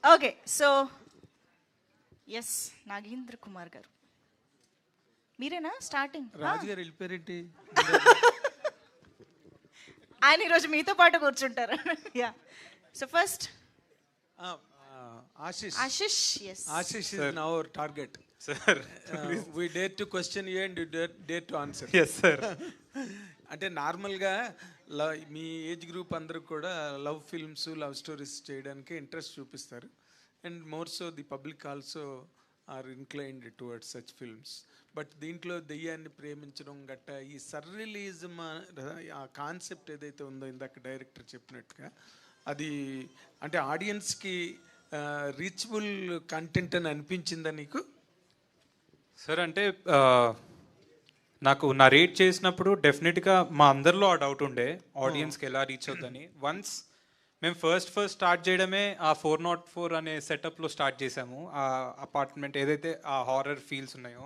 Okay, so S Nagendra Kumar గారు, మీరేనా starting? రాజు గారు వెళ్ళిపోయారేంటి? ఆయన ఈరోజు మీతో పాటు కూర్చుంటారు. Yeah, so first Ashish. Ashish, yes. Ashish is now our target. Sir, We dare to question you and you dare to answer. yes sir. అంటే నార్మల్గా మీ ఏజ్ గ్రూప్ అందరూ కూడా లవ్ ఫిల్మ్స్, లవ్ స్టోరీస్ చేయడానికి ఇంట్రెస్ట్ చూపిస్తారు. And more so the public also are inclined towards such films. But దీంట్లో దెయ్యాన్ని ప్రేమించడం గట్ట ఈ సర్రియలిజం ఆ కాన్సెప్ట్ ఏదైతే ఉందో ఇందాక డైరెక్టర్ చెప్పినట్టుగా అది అంటే ఆడియన్స్కి రీచబుల్ కంటెంట్ అని అనిపించిందా నీకు? సార్ అంటే నాకు నరేట్ చేసినప్పుడు డెఫినెట్గా మా అందరిలో ఆ డౌట్ ఉండే ఆడియన్స్కి ఎలా రీచ్ అవుతుందని. వన్స్ మేము ఫస్ట్ స్టార్ట్ చేయడమే ఆ 404 అనే సెటప్లో స్టార్ట్ చేసాము. ఆ అపార్ట్మెంట్ ఏదైతే ఆ హారర్ ఫీల్స్ ఉన్నాయో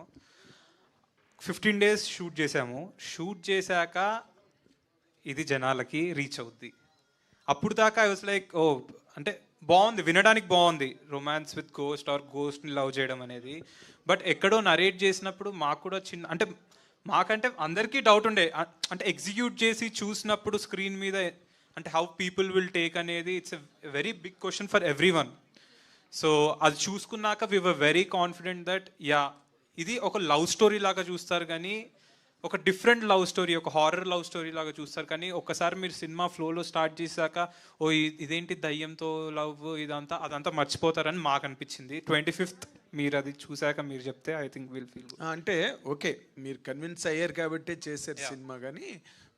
15 days షూట్ చేసాము. షూట్ చేశాక ఇది జనాలకి రీచ్ అవుద్ది. అప్పుడు దాకా ఐ వాస్ లైక్ ఓ అంటే బాగుంది, వినడానికి బాగుంది, రొమాన్స్ విత్ గోస్ట్ ఆర్ గోస్ట్ని లవ్ చేయడం అనేది. బట్ ఎక్కడో నరేట్ చేసినప్పుడు మాకు కూడా చిన్న అంటే మాకంటే అందరికీ డౌట్ ఉండే, అంటే ఎగ్జిక్యూట్ చేసి చూసినప్పుడు స్క్రీన్ మీద అంటే హౌ పీపుల్ విల్ టేక్ అనేది it's a very big question for everyone. So అది చూసుకున్నాక we were very confident that yeah ఇది ఒక లవ్ స్టోరీ లాగా చూస్తారు కానీ ఒక డిఫరెంట్ లవ్ స్టోరీ, ఒక హారర్ లవ్ స్టోరీ లాగా చూస్తారు. కానీ ఒక్కసారి మీరు సినిమా ఫ్లోలో స్టార్ట్ చేశాక ఓ ఇదేంటి దయ్యంతో లవ్ అదంతా మర్చిపోతారని మాకు అనిపించింది. 25th మీరు అది చూశాక మీరు చెప్తే ఐ థింక్ విల్ ఫీల్. అంటే ఓకే, మీరు కన్విన్స్ అయ్యారు కాబట్టి చేశారు సినిమా. కానీ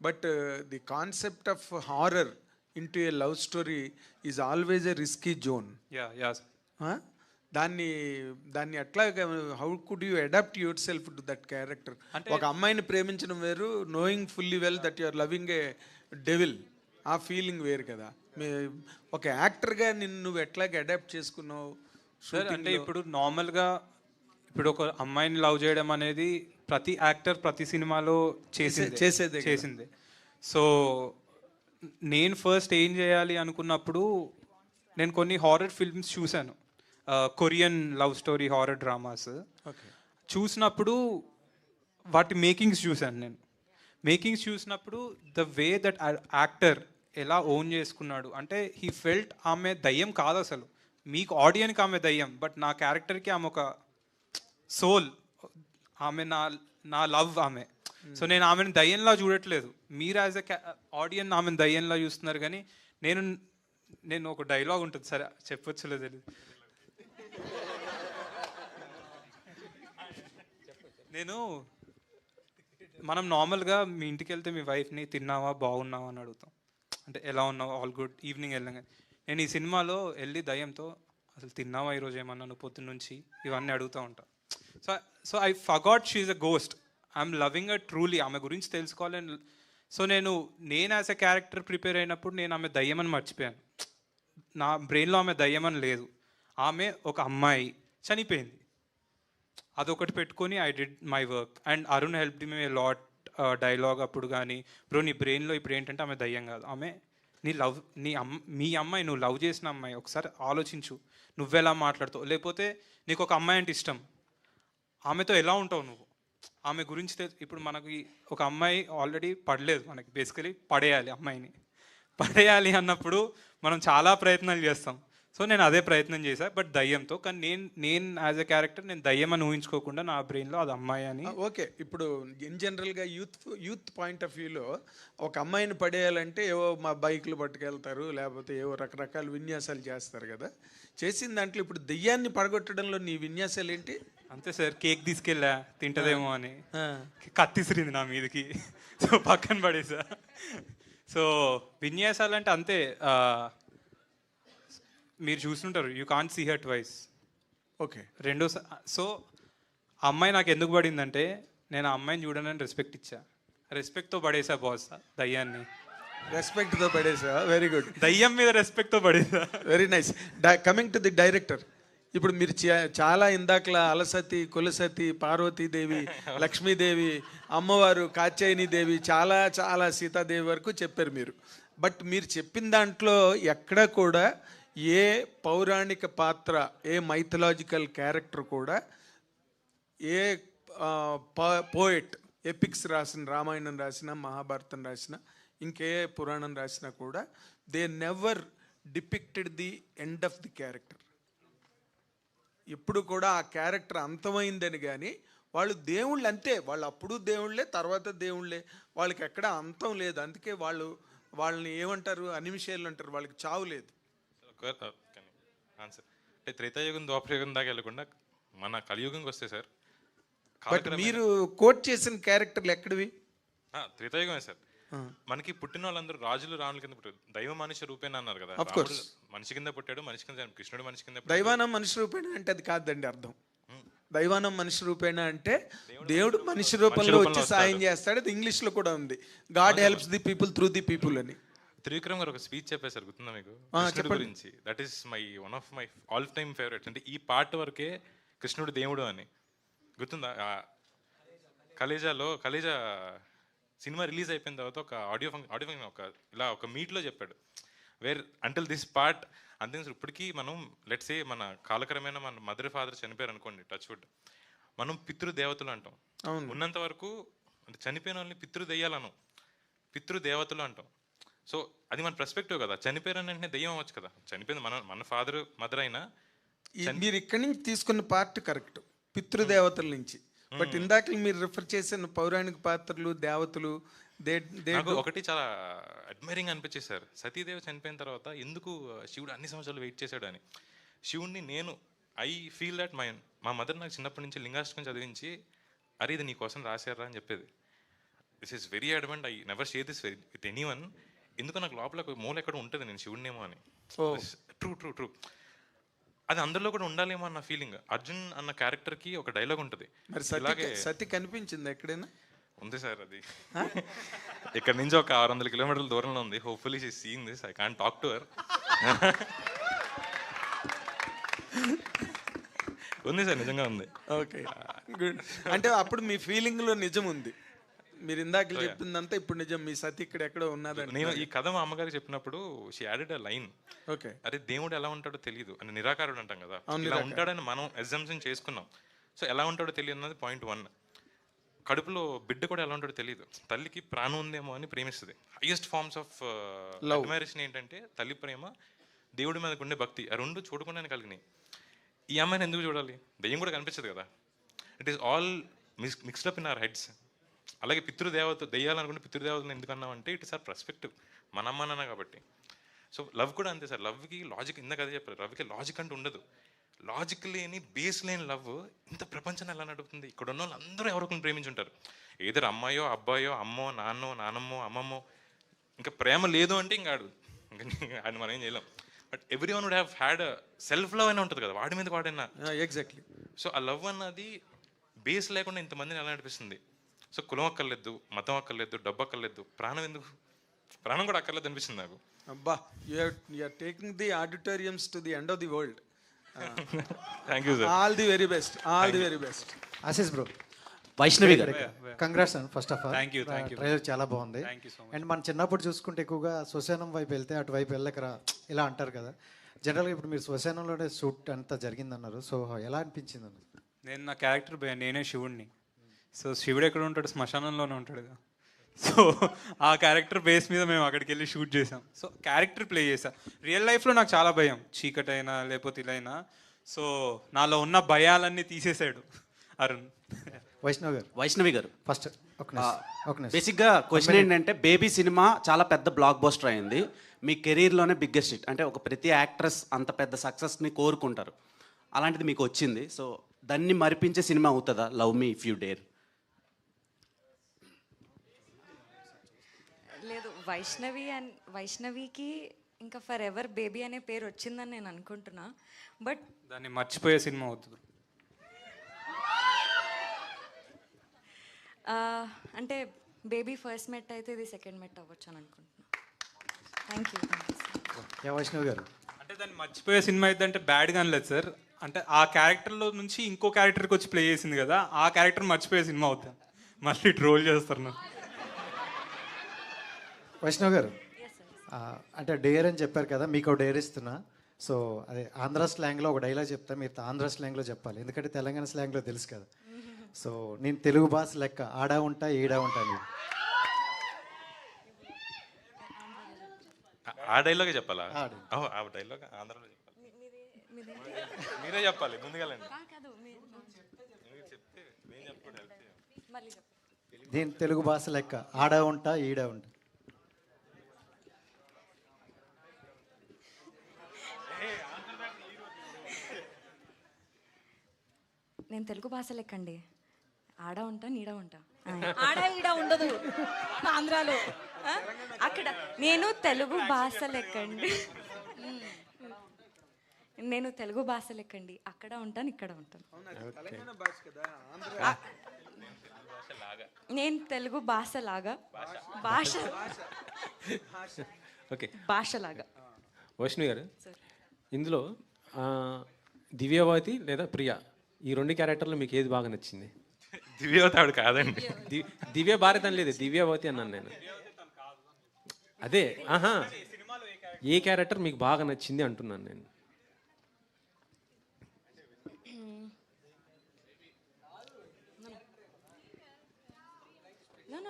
but the concept of horror into a love story is always a risky zone. దాన్ని అట్లా how could you adapt yourself to that character? ఒక అమ్మాయిని ప్రేమించడం వేరు, knowing fully well that you are loving a devil, ఆ feeling వేరు కదా. ఒక యాక్టర్గా నువ్వు ఎట్లాగ అడాప్ట్ చేసుకున్నావు? సార్ అంటే ఇప్పుడు నార్మల్గా ఇప్పుడు ఒక అమ్మాయిని లవ్ చేయడం అనేది ప్రతి యాక్టర్ ప్రతి సినిమాలో చేసిందే. సో నేను ఫస్ట్ ఏం చేయాలి అనుకున్నప్పుడు నేను కొన్ని హారర్ ఫిల్మ్స్ చూశాను, Korean love story horror dramas. చూసినప్పుడు వాటి మేకింగ్స్ చూశాను. నేను మేకింగ్స్ చూసినప్పుడు ద వే దట్ యాక్టర్ ఎలా ఓన్ చేసుకున్నాడు అంటే హీ ఫెల్ట్ ఆమె దయ్యం కాదు అసలు, మీకు ఆడియన్కి ఆమె దయ్యం, బట్ నా క్యారెక్టర్కి ఆమె ఒక సోల్, ఆమె నా లవ్ ఆమె. సో నేను ఆమెను దయ్యంలా చూడట్లేదు, మీరు యాజ్ ఎ ఆడియన్ ఆమెను దయ్యంలా చూస్తున్నారు. కానీ నేను ఒక డైలాగ్ ఉంటుంది, సరే చెప్పొచ్చులే తెలియదు. మనం నార్మల్గా మీ ఇంటికి వెళ్తే మీ వైఫ్ని తిన్నావా బాగున్నావా అని అడుగుతాం, అంటే ఎలా ఉన్నావు ఆల్ గుడ్ ఈవినింగ్ వెళ్ళాం. నేను ఈ సినిమాలో వెళ్ళి దయ్యంతో అసలు తిన్నావా ఈరోజు ఏమన్నా నువ్వు పొద్దున్న నుంచి ఇవన్నీ అడుగుతూ ఉంటా. So I forgot she is a ghost, I'm loving a truly, ఆమె గురించి తెలుసుకోవాలని. సో నేను యాజ్ ఎ క్యారెక్టర్ ప్రిపేర్ అయినప్పుడు నేను ఆమె దయ్యమని మర్చిపోయాను. నా బ్రెయిన్లో ఆమె దయ్యమని లేదు, ఆమె ఒక అమ్మాయి చనిపోయింది, అదొకటి పెట్టుకొని I did my work. And Arun help me a lot dialogue అప్పుడు. కానీ బ్రో నీ బ్రెయిన్లో ఇప్పుడు ఏంటంటే ఆమె దయ్యం కాదు, ఆమె మీ అమ్మాయి, నువ్వు లవ్ చేసిన అమ్మాయి, ఒకసారి ఆలోచించు నువ్వెలా మాట్లాడుతావు, లేకపోతే నీకు ఒక అమ్మాయి అంటే ఇష్టం, ఆమెతో ఎలా ఉంటావు నువ్వు, ఆమె గురించి ఇప్పుడు మనకి ఒక అమ్మాయి ఆల్రెడీ పడలేదు, మనకి బేసికలీ పడేయాలి అన్నప్పుడు మనం చాలా ప్రయత్నాలు చేస్తాం. సో నేను అదే ప్రయత్నం చేశాను, బట్ దయ్యంతో. కానీ నేను యాజ్ ఎ క్యారెక్టర్ నేను దయ్యం అని ఊహించుకోకుండా నా బ్రెయిన్లో అది అమ్మాయి అని. ఓకే, ఇప్పుడు ఇన్ జనరల్గా యూత్ పాయింట్ ఆఫ్ వ్యూలో ఒక అమ్మాయిని పడేయాలంటే ఏవో మా బైక్లు పట్టుకెళ్తారు, లేకపోతే ఏవో రకరకాల విన్యాసాలు చేస్తారు కదా. చేసిన దాంట్లో ఇప్పుడు దెయ్యాన్ని పడగొట్టడంలో నీ విన్యాసాలు ఏంటి? అంతే సార్, కేక్ తీసుకెళ్ళా తింటదేమో అని, కత్తిసిరింది నా మీదకి, సో పక్కన పడేసా. సో విన్యాసాలు అంటే అంతే, మీరు చూస్తుంటారు you can't see her twice. Okay, so ఆ అమ్మాయి నాకు ఎందుకు పడిందంటే నేను ఆ అమ్మాయిని చూడనని రెస్పెక్ట్ ఇచ్చా, రెస్పెక్ట్తో పడేసా బాస్ దయ్యాన్ని. రెస్పెక్ట్తో పడేసా, వెరీ గుడ్. దయ్యం మీద రెస్పెక్ట్తో పడేసా, very nice. Coming to the director, ఇప్పుడు మీరు చాలా ఇందాకలా అలసతి, కులసతి, పార్వతీదేవి, లక్ష్మీదేవి, అమ్మవారు కాత్యాయని దేవి, చాలా సీతాదేవి వరకు చెప్పారు మీరు. బట్ మీరు చెప్పిన దాంట్లో ఎక్కడ కూడా ఏ పౌరాణిక పాత్ర, ఏ మైథలాజికల్ క్యారెక్టర్ కూడా, ఏ పోయెట్ ఎపిక్స్ రాసిన, రామాయణం రాసిన, మహాభారతం రాసిన, ఇంకే పురాణం రాసినా కూడా they never depicted the end of the character. ఎప్పుడు కూడా ఆ క్యారెక్టర్ అంతమైందని కానీ, వాళ్ళు దేవుళ్ళు అంతే, వాళ్ళు అప్పుడు దేవుళ్ళే, తర్వాత దేవుళ్ళే, వాళ్ళకి ఎక్కడ అంతం లేదు. అందుకే వాళ్ళని ఏమంటారు, అనిమిషేళ్ళు అంటారు, వాళ్ళకి చావు లేదు. ఆన్సర్ అంటే త్రేతాయుగం ద్వాపరయుగం దాకా వెళ్ళకుండా మన కలియుగంకి వస్తే సార్, బట్ మీరు కోట్ చేసిన క్యారెక్టర్లు ఎక్కడివి? త్రేతాయుగమే సార్. మనకి పుట్టిన వాళ్ళందరూ రాజులు రాముల కింద పుట్టారు, దైవ మనిషి రూపేణ అన్నారు కదా. మనిషి కింద పుట్టాడు, మనిషి కింద, కృష్ణుడు మనిషి కింద. దైవానం మనిషి రూపేణ అంటే అది కాదండి అర్థం. దైవానం మనిషి రూపేణ అంటే దేవుడు మనిషి రూపంలో వచ్చి సాయం చేస్తాడు. అది ఇంగ్లీష్ లో కూడా ఉంది, God helps the people through the people అని. త్రివిక్రమ్ గారు ఒక స్పీచ్ చెప్పేశారు, గుర్తుందా మీకు, కృష్ణుడి గురించి? That is one of my all time favourites. అంటే ఈ పార్ట్ వరకే కృష్ణుడు దేవుడు అని గుర్తుందా? కలేజా సినిమా రిలీజ్ అయిపోయిన తర్వాత ఒక ఆడియో ఫంక్షన్ ఒక మీట్లో చెప్పాడు, వేర్ అంటిల్ దిస్ పార్ట్ అంతే. ఇప్పటికీ మనం లెట్స్ సే మన కాలక్రమేణా మన మదర్ ఫాదర్ చనిపోయారు అనుకోండి, టచ్ వుడ్, మనం పితృదేవతలు అంటాం. ఉన్నంత వరకు అంటే చనిపోయిన వాళ్ళని పితృదెయ్యాలను, పితృదేవతలు అంటాం. సో అది మన పర్స్పెక్టివ్ కదా. చనిపోయారని వెంటనే దెయ్యం అవ్వచ్చు కదా. చనిపోయింది మన ఫాదర్ మదర్ అయినా. మీరు ఇక్కడి నుంచి తీసుకున్న పార్ట్ కరెక్ట్, పితృదేవతల నుంచి. బట్ ఇందాక మీరు రిఫర్ చేసిన పౌరాణిక పాత్రలు, దేవతలు, ఒకటి చాలా అడ్మైరింగ్ అనిపించేది సార్. సతీదేవి చనిపోయిన తర్వాత ఎందుకు శివుడు అన్ని సంవత్సరాలు వెయిట్ చేశాడు అని. శివుడిని ఐ ఫీల్ దట్ మా మదర్ నాకు చిన్నప్పటి నుంచి లింగాష్టకం చదివించి, అరే ఇది నీ కోసం రాశారా అని చెప్పేది. This is very Advent. I never share this with any one. ఎందుకు నాకు లోపల మూల ఎక్కడ ఉంటుంది నేను శివుడినేమో అని. ట్రూ అది అందరిలో కూడా ఉండాలేమో అన్న ఫీలింగ్. అర్జున్ అన్న క్యారెక్టర్కి ఒక డైలాగ్ ఉంటుంది. మరి సతి కనిపించింది ఎక్కడైనా? ఉంది సార్, అది ఇక్కడ నుంచి ఒక 600 కిలోమీటర్ల దూరంలో ఉంది. Hopefully she seeing this. I can't talk to her. ఉంది సార్, నిజంగా ఉంది. Okay, good. అంటే అప్పుడు మీ ఫీలింగ్ లో నిజం ఉంది. మీరు ఇందాక చెప్పిందంతా ఇప్పుడు నిజం. మీ సతి ఇక్కడ ఎక్కడో ఉన్నదని. నేను ఈ కథ మా అమ్మగారికి చెప్పినప్పుడు she added a line. Okay, అరే దేవుడు ఎలా ఉంటాడో తెలియదు అని, నిరాకారుడు అంటాం కదా, ఇలా ఉంటాడని మనం అజంప్షన్ చేసుకున్నాం. సో ఎలా ఉంటాడో తెలియదు అన్నది పాయింట్ 1. కడుపులో బిడ్డ కూడా ఎలా ఉంటాడో తెలియదు. తల్లికి ప్రాణం ఉందేమో అని ప్రేమిస్తుంది. హైయెస్ట్ ఫార్మ్స్ ఆఫ్ అడ్మైరేషన్ ఏంటంటే తల్లి ప్రేమ, దేవుడి మీద ఉండే భక్తి. ఆ రెండు చూడకుండానే కలిగినాయి. ఈ అమ్మాయిని ఎందుకు చూడాలి? దెయ్యం కూడా కనిపించదు కదా. It is all mixed up in our heads. అలాగే దెయ్యాలనుకుంటే పితృదేవతలు ఎందుకు అన్నామంటే ఇట్ ఇస్ ఆర్ పర్స్పెక్టివ్, మన అమ్మ నాన్న కాబట్టి. సో లవ్ కూడా అంతే సార్. లవ్కి లాజిక్, ఇందాక అదే చెప్పారు, లవ్కి లాజిక్ అంటూ ఉండదు. లాజిక్ లేని, బేస్ లేని లవ్ ఇంత ప్రపంచాన్ని ఎలా నడుపుతుంది? ఇక్కడ ఉన్న వాళ్ళు అందరూ ఎవరికొని ప్రేమించుంటారు. ఏదో అమ్మాయో అబ్బాయో, అమ్మో నాన్నో నానమ్మో అమ్మమ్మో. ఇంకా ప్రేమ లేదు అంటే ఇంకా ఆయన మనం ఏం చేయలేం. But everyone would have had self love అయినా ఉంటుంది కదా, వాడి మీద వాడైనా. ఎగ్జాక్ట్లీ. సో ఆ లవ్ అన్నది బేస్ లేకుండా ఇంతమందిని ఎలా నడిపిస్తుంది. సో కులం అక్కర్లేదు, మతం అక్కర్లేదు, డబ్బు అక్కర్లేదు, ప్రాణం ఎందుకు? ప్రాణం కూడా అక్కర్లేదు అనిపిస్తుంది నాకు. అబ్బా, you are taking the auditoriums to the end of the world. Thank you sir. All the very best, all the very best. Ashish bro, Vaishnavi garu, congrats and first of all. Thank you. Trailer చాలా బాగుంది. And మన చిన్నప్పుడు చూసుకుంటే ఎక్కువగా శ్మశానం వైపు వెళ్తే అటువైపు వెళ్ళకరా ఇలా అంటారు కదా. జనరల్గా ఇప్పుడు మీరు శ్మశానంలోనే షూట్ అంతా జరిగిందన్నారు. సో ఎలా అనిపించింది అన్న? నేను నా క్యారెక్టర్ నేనే శివుడిని. సో శివుడు ఎక్కడ ఉంటాడు? శ్మశానంలోనే ఉంటాడు కదా. సో ఆ క్యారెక్టర్ బేస్ మీద మేము అక్కడికి వెళ్ళి షూట్ చేసాం. సో క్యారెక్టర్ ప్లే చేసాం. రియల్ లైఫ్లో నాకు చాలా భయం, చీకటైనా లేకపోతే ఇలా అయినా. సో నాలో ఉన్న భయాలన్నీ తీసేసాడు అరుణ్. వైష్ణవి గారు ఫస్ట్ బేసిక్గా క్వశ్చన్ ఏంటంటే, బేబీ సినిమా చాలా పెద్ద బ్లాక్ బస్టర్ అయింది. మీ కెరీర్లోనే బిగ్గెస్ట్ హిట్. అంటే ఒక ప్రతి యాక్ట్రెస్ అంత పెద్ద సక్సెస్ని కోరుకుంటారు, అలాంటిది మీకు వచ్చింది. సో దాన్ని మరిపించే సినిమా అవుతుందా love me if you dare? లేదు, వైష్ణవికి ఇంకా ఫర్ ఎవర్ బేబీ అనే పేరు వచ్చిందని నేను అనుకుంటున్నా. బట్ దాన్ని మర్చిపోయే సినిమా అవుతుంది. అంటే బేబీ ఫస్ట్ మెట్ అయితే ఇది సెకండ్ మెట్ అవ్వచ్చు అని అనుకుంటున్నా. Thank you. వైష్ణవి గారు, అంటే దాన్ని మర్చిపోయే సినిమా అయితే అంటే బ్యాడ్గా అనలేదు సార్. అంటే ఆ క్యారెక్టర్లో నుంచి ఇంకో క్యారెక్టర్కి వచ్చి ప్లే చేసింది కదా, ఆ క్యారెక్టర్ మర్చిపోయే సినిమా అవుతుంది. మళ్ళీ ట్రోల్ చేస్తారు నాకు. వైష్ణవ్ గారు, అంటే డేర్ అని చెప్పారు కదా, మీకు డేర్ ఇస్తున్నా. సో అదే ఆంధ్ర స్లాంగ్లో ఒక డైలాగ్ చెప్తా, మీరు ఆంధ్ర స్లాంగ్లో చెప్పాలి, ఎందుకంటే తెలంగాణ స్లాంగ్లో తెలుసు కదా. సో నేను తెలుగు భాష లెక్క ఆడా ఉంటా ఈడా ఉంటా నేను. ఆ డైలాగే చెప్పాలా? ఆడు. ఆ డైలాగ్ ఆంధ్రలో చెప్పాలి. మీరే చెప్పాలి ముందుగాలండి. దీని తెలుగు భాష లెక్క ఆడా ఉంటా ఈడా ఉంటా. నేను తెలుగు భాష లెక్కండి, ఆడ ఉంటా నీడ ఉంటా. ఆడ ఈడ ఉండదు ఆంధ్రాలో. అక్కడ నేను తెలుగు భాష లెక్కండి, నేను తెలుగు భాష లెక్కండి, అక్కడ ఉంటాను ఇక్కడ ఉంటాను. నేను తెలుగు భాష లాగా ఓకే భాషలాగా. వైష్ణవి గారు, ఇందులో దివ్యవతి లేదా ప్రియా ఈ రెండు క్యారెక్టర్లు మీకు ఏది బాగా నచ్చింది? దివ్యవతి ఆవిడ కాదండి. దివ్య భారత్ అని లేదు, దివ్యవతి అన్నాను నేను. అదే ఏ క్యారెక్టర్ మీకు బాగా నచ్చింది అంటున్నాను నేను.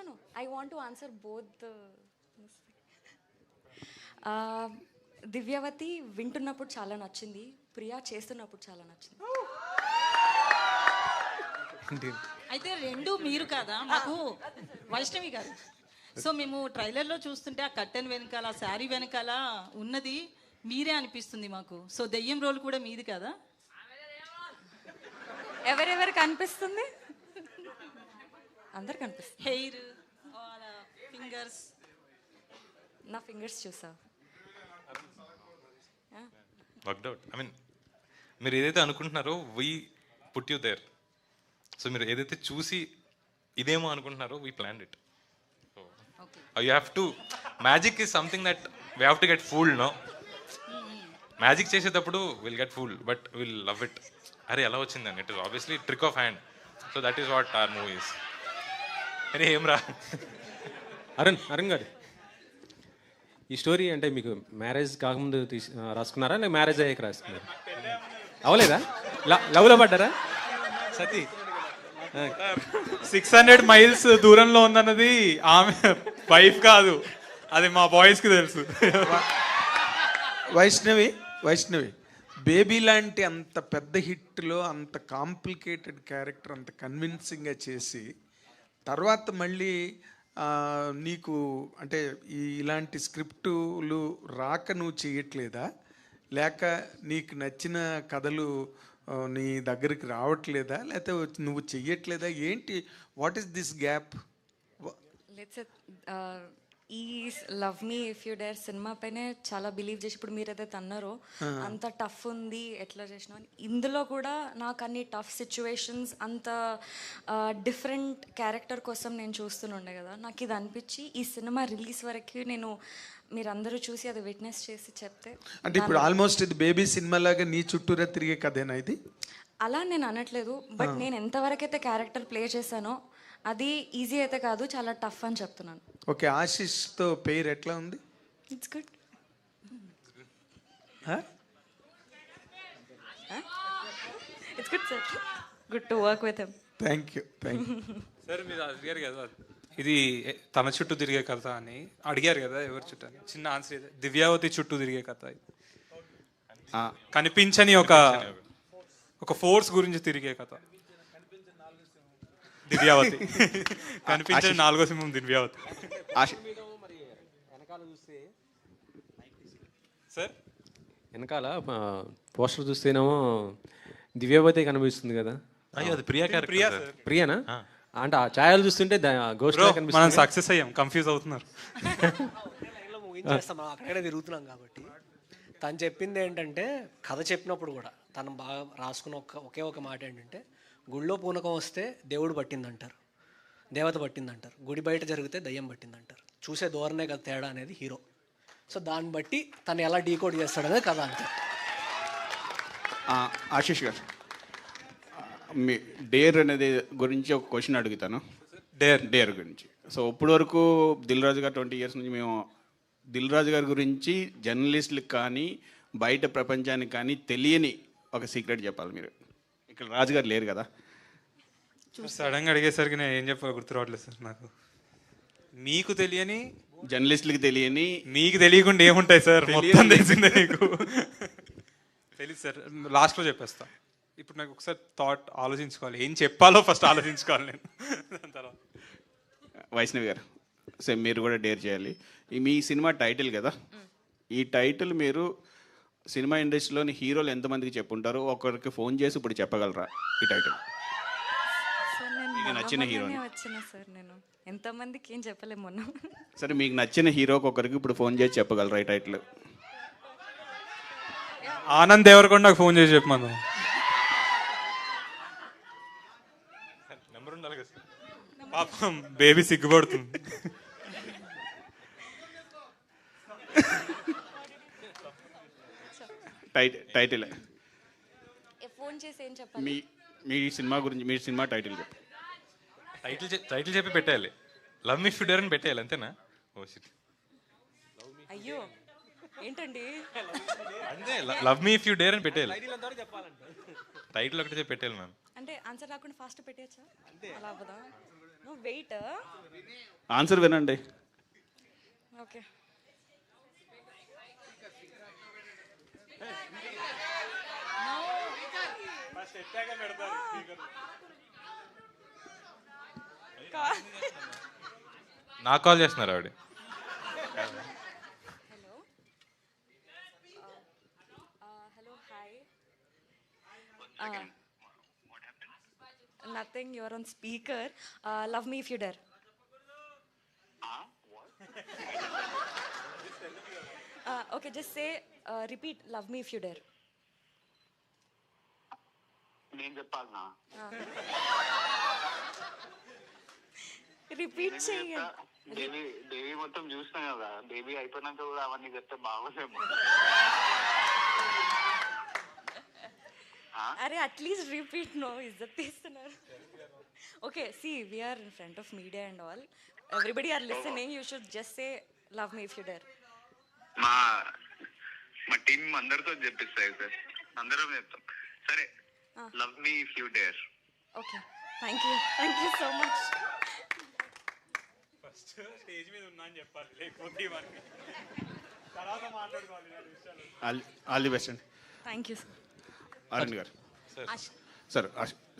No. I want to answer both the. Divyavathi వింటున్నప్పుడు చాలా నచ్చింది, ప్రియా చేస్తున్నప్పుడు చాలా నచ్చింది. అయితే రెండు మీరు కదా మాకు వైష్ణవి గారు. సో మేము ట్రైలర్లో చూస్తుంటే ఆ కట్టెన్ వెనకాల ఆ శారీ వెనకాల ఉన్నది మీరే అనిపిస్తుంది మాకు. సో దెయ్యం రోల్ కూడా మీది కదా? ఎవరెవరికి అనిపిస్తుంది? అందరికి అనిపిస్తుంది. Hair, fingers. నా ఫింగర్స్ చూసా? Worked out. ఐ మీన్ మీరు ఏదైతే అనుకుంటున్నారో we put you there. So మీరు ఏదైతే చూసి ఇదేమో అనుకుంటున్నారో we plan it. You have to magic is something that we have to get fooled. No magic చేసేటప్పుడు will get fooled but will love it. అరే ఎలా వచ్చిందని it is obviously trick of hand. So that is what are movies. అరే ఏం రా అరుణ్ గారు, ఈ story అంటే మీకు మ్యారేజ్ కాకముందు రాసుకున్నారా లేదా మ్యారేజ్ అయ్యాక రాసుకున్నారా? అవలేదా? లవ్లో పడ్డారా? సతీ 600 మైల్స్ దూరంలో ఉందన్నది ఆమె వైఫ్ కాదు, అది మా బాయ్స్కి తెలుసు. వైష్ణవి బేబీ లాంటి అంత పెద్ద హిట్లో అంత కాంప్లికేటెడ్ క్యారెక్టర్ అంత కన్విన్సింగ్గా చేసి తర్వాత మళ్ళీ నీకు అంటే ఇలాంటి స్క్రిప్టులు రాక నువ్వు చేయట్లేదా, లేక నీకు నచ్చిన కథలు నీ దగ్గరికి రావట్లేదా, లేకపోతే నువ్వు చెయ్యట్లేదా, ఏంటి? What is this gap? ఈ love me if you dare cinema పైనే చాలా బిలీవ్ చేసి ఇప్పుడు మీరు ఏదైతే అన్నారో అంత టఫ్ ఉంది ఎట్లా చేసినా అని, ఇందులో కూడా నాకు అన్ని టఫ్ సిచ్యువేషన్స్ అంత డిఫరెంట్ క్యారెక్టర్ కోసం నేను చూస్తుండే కదా. నాకు ఇది అనిపించి ఈ సినిమా రిలీజ్ వరకు నేను మీరందరూ చూసి అది విట్నెస్ చేసి చెప్తే. అంటే ఇప్పుడు ఆల్మోస్ట్ ఇది బేబీ సినిమా లాగా నీ చుట్టూరా తిరిగే కథేనా ఇది? అలా నేను అనట్లేదు, బట్ నేను ఎంతవరకు అయితే క్యారెక్టర్ ప్లే చేశానో అది ఈజీ అయితే కాదు, చాలా టఫ్ అని చెప్తున్నాను. ఓకే, ఆశిష్తో పేరు ఎట్లా ఉంది? It's good. It's good sir, good to work with him. Thank you. Sir మీరు అడిగారు కదా ఇది తన చుట్టూ తిరిగే కథ అని అడిగారు కదా, ఎవరి చుట్టూ అని. చిన్న ఆన్సర్ ఇది, దివ్యావతి చుట్టూ తిరిగే కథ. కనిపించని ఒక ఫోర్స్ గురించి తిరిగే కథ దివ్యావతి. కనిపించని నాలుగో సింహం దివ్యావతి. సార్ వెనకాల పోస్టర్ చూస్తేనేమో దివ్యావతి కనిపిస్తుంది కదా. అయ్యో అది ప్రియా క్యారెక్టర్. ప్రియానా? అంటే ఆ ఛాయలు చూస్తుంటే గోస్ట్ మనం సక్సెస్ అయ్యాం, కన్ఫ్యూజ్ అవుతున్నారు. ముగించేస్తాం, మనం అక్కడే తిరుగుతున్నాం కాబట్టి. తను చెప్పింది ఏంటంటే కథ చెప్పినప్పుడు కూడా తను బాగా రాసుకున్న ఒకే ఒక మాట ఏంటంటే, గుడిలో పూనకం వస్తే దేవుడు పట్టిందంటారు, దేవత పట్టిందంటారు, గుడి బయట జరిగితే దయ్యం పట్టిందంటారు. చూసే ధోరణే కదా తేడా అనేది హీరో. సో దాన్ని బట్టి తను ఎలా డీకోడ్ చేస్తాడనేది కథ అంతే. ఆశీష్ గారు, మీ డేర్ అనేది గురించి ఒక క్వశ్చన్ అడుగుతాను. డేర్ గురించి. సో ఇప్పటి వరకు దిల్ రాజు గారు 20 years నుంచి మేము దిల్ రాజు గారి గురించి జర్నలిస్టులకు కానీ బయట ప్రపంచానికి కానీ తెలియని ఒక సీక్రెట్ చెప్పాలి మీరు. ఇక్కడ రాజుగారు లేరు కదా. సడన్గా అడిగేసరికి నేను ఏం చెప్పాలో గుర్తు రావట్లేదు సార్ నాకు. మీకు తెలియని, జర్నలిస్టులకి తెలియని, మీకు తెలియకుండా ఏముంటాయి సార్? మొత్తం తెలిసిందే నీకు. తెలియదు సార్, లాస్ట్లో చెప్పేస్తా. ఇప్పుడు నాకు ఒకసారి థాట్ ఆలోచించుకోవాలి, ఏం చెప్పాలో ఫస్ట్ ఆలోచించుకోవాలి నేను. దాని తర్వాత వైష్ణవి గారు సేమ్ మీరు కూడా డేర్ చేయాలి. మీ సినిమా టైటిల్ కదా, ఈ టైటిల్ మీరు సినిమా ఇండస్ట్రీలోని హీరోలు ఎంతమందికి చెప్పుంటారో ఒకరికి ఫోన్ చేసి ఇప్పుడు చెప్పగలరా ఈ టైటిల్? మీకు నచ్చిన హీరోని వచ్చిన సార్ నేను ఎంతమందికి ఏం చెప్పలేము మొన్న. సరే, మీకు నచ్చిన హీరోకి ఒకరికి ఇప్పుడు ఫోన్ చేసి చెప్పగలరా ఈ టైటిల్? ఆనంద్ దేవరకొండకు ఫోన్ చేసి చెప్పమను. నెంబర్ ఉండాలి కదా సార్. పాపం బేబీ సిగ్గుపడుతుంది. టైటిల్ ఫోన్ చేసి ఏం చెప్పాలి? మీ సినిమా గురించి, మీ సినిమా టైటిల్ చెప్పు. టైటిల్ చెప్పి పెట్టేయాలి. Love me if you dare అని పెట్టేయాలి, అంతేనా? Oh shit. అయ్యో ఏంటండి? అంతే, love me if you dare అని పెట్టేయాలి. టైటిల్ ఒకటి చెప్పి పెట్టేయాలి మ్యామ్. అంటే ఆన్సర్ రాకుండా ఫాస్ట్ పెట్టేయచ్చా? అలా అవ్వదా? No wait. ఆన్సర్ వినండి. ఓకే. నాకు కాల్ చేస్తున్నారు ఆవిడ. Hello hello hi. Nothing, your on speaker. Love me if you dare. Okay, just say repeat love me if you dare. నేను చెప్పాలనా? రిపీట్ చేయండి. బేబీ మొత్తం చూసినా కదా, బేబీ అయిపోయినాక కూడా అవన్నీ చెప్తే బాగోదేమో. అరే అట్లీస్ట్ రిపీట్. నో ఇజ్జత్ తీస్తున్నారు. Okay, see we are in front of media and all, everybody are listening. You should just say love me if you dare. మా టీం అందరితో చెప్పిస్తాయి సార్, అందరం చెప్తాం. సరే, love me if you dare. Okay, thank you so much. First stage మీద ఉన్నా అని చెప్పాలి, లేకపోతే ఇవన్నీ తర్వాత మాట్లాడుకోవాలి. ఆల్ ది బెస్ట్ అండి. Thank you sir. Arun garu sir,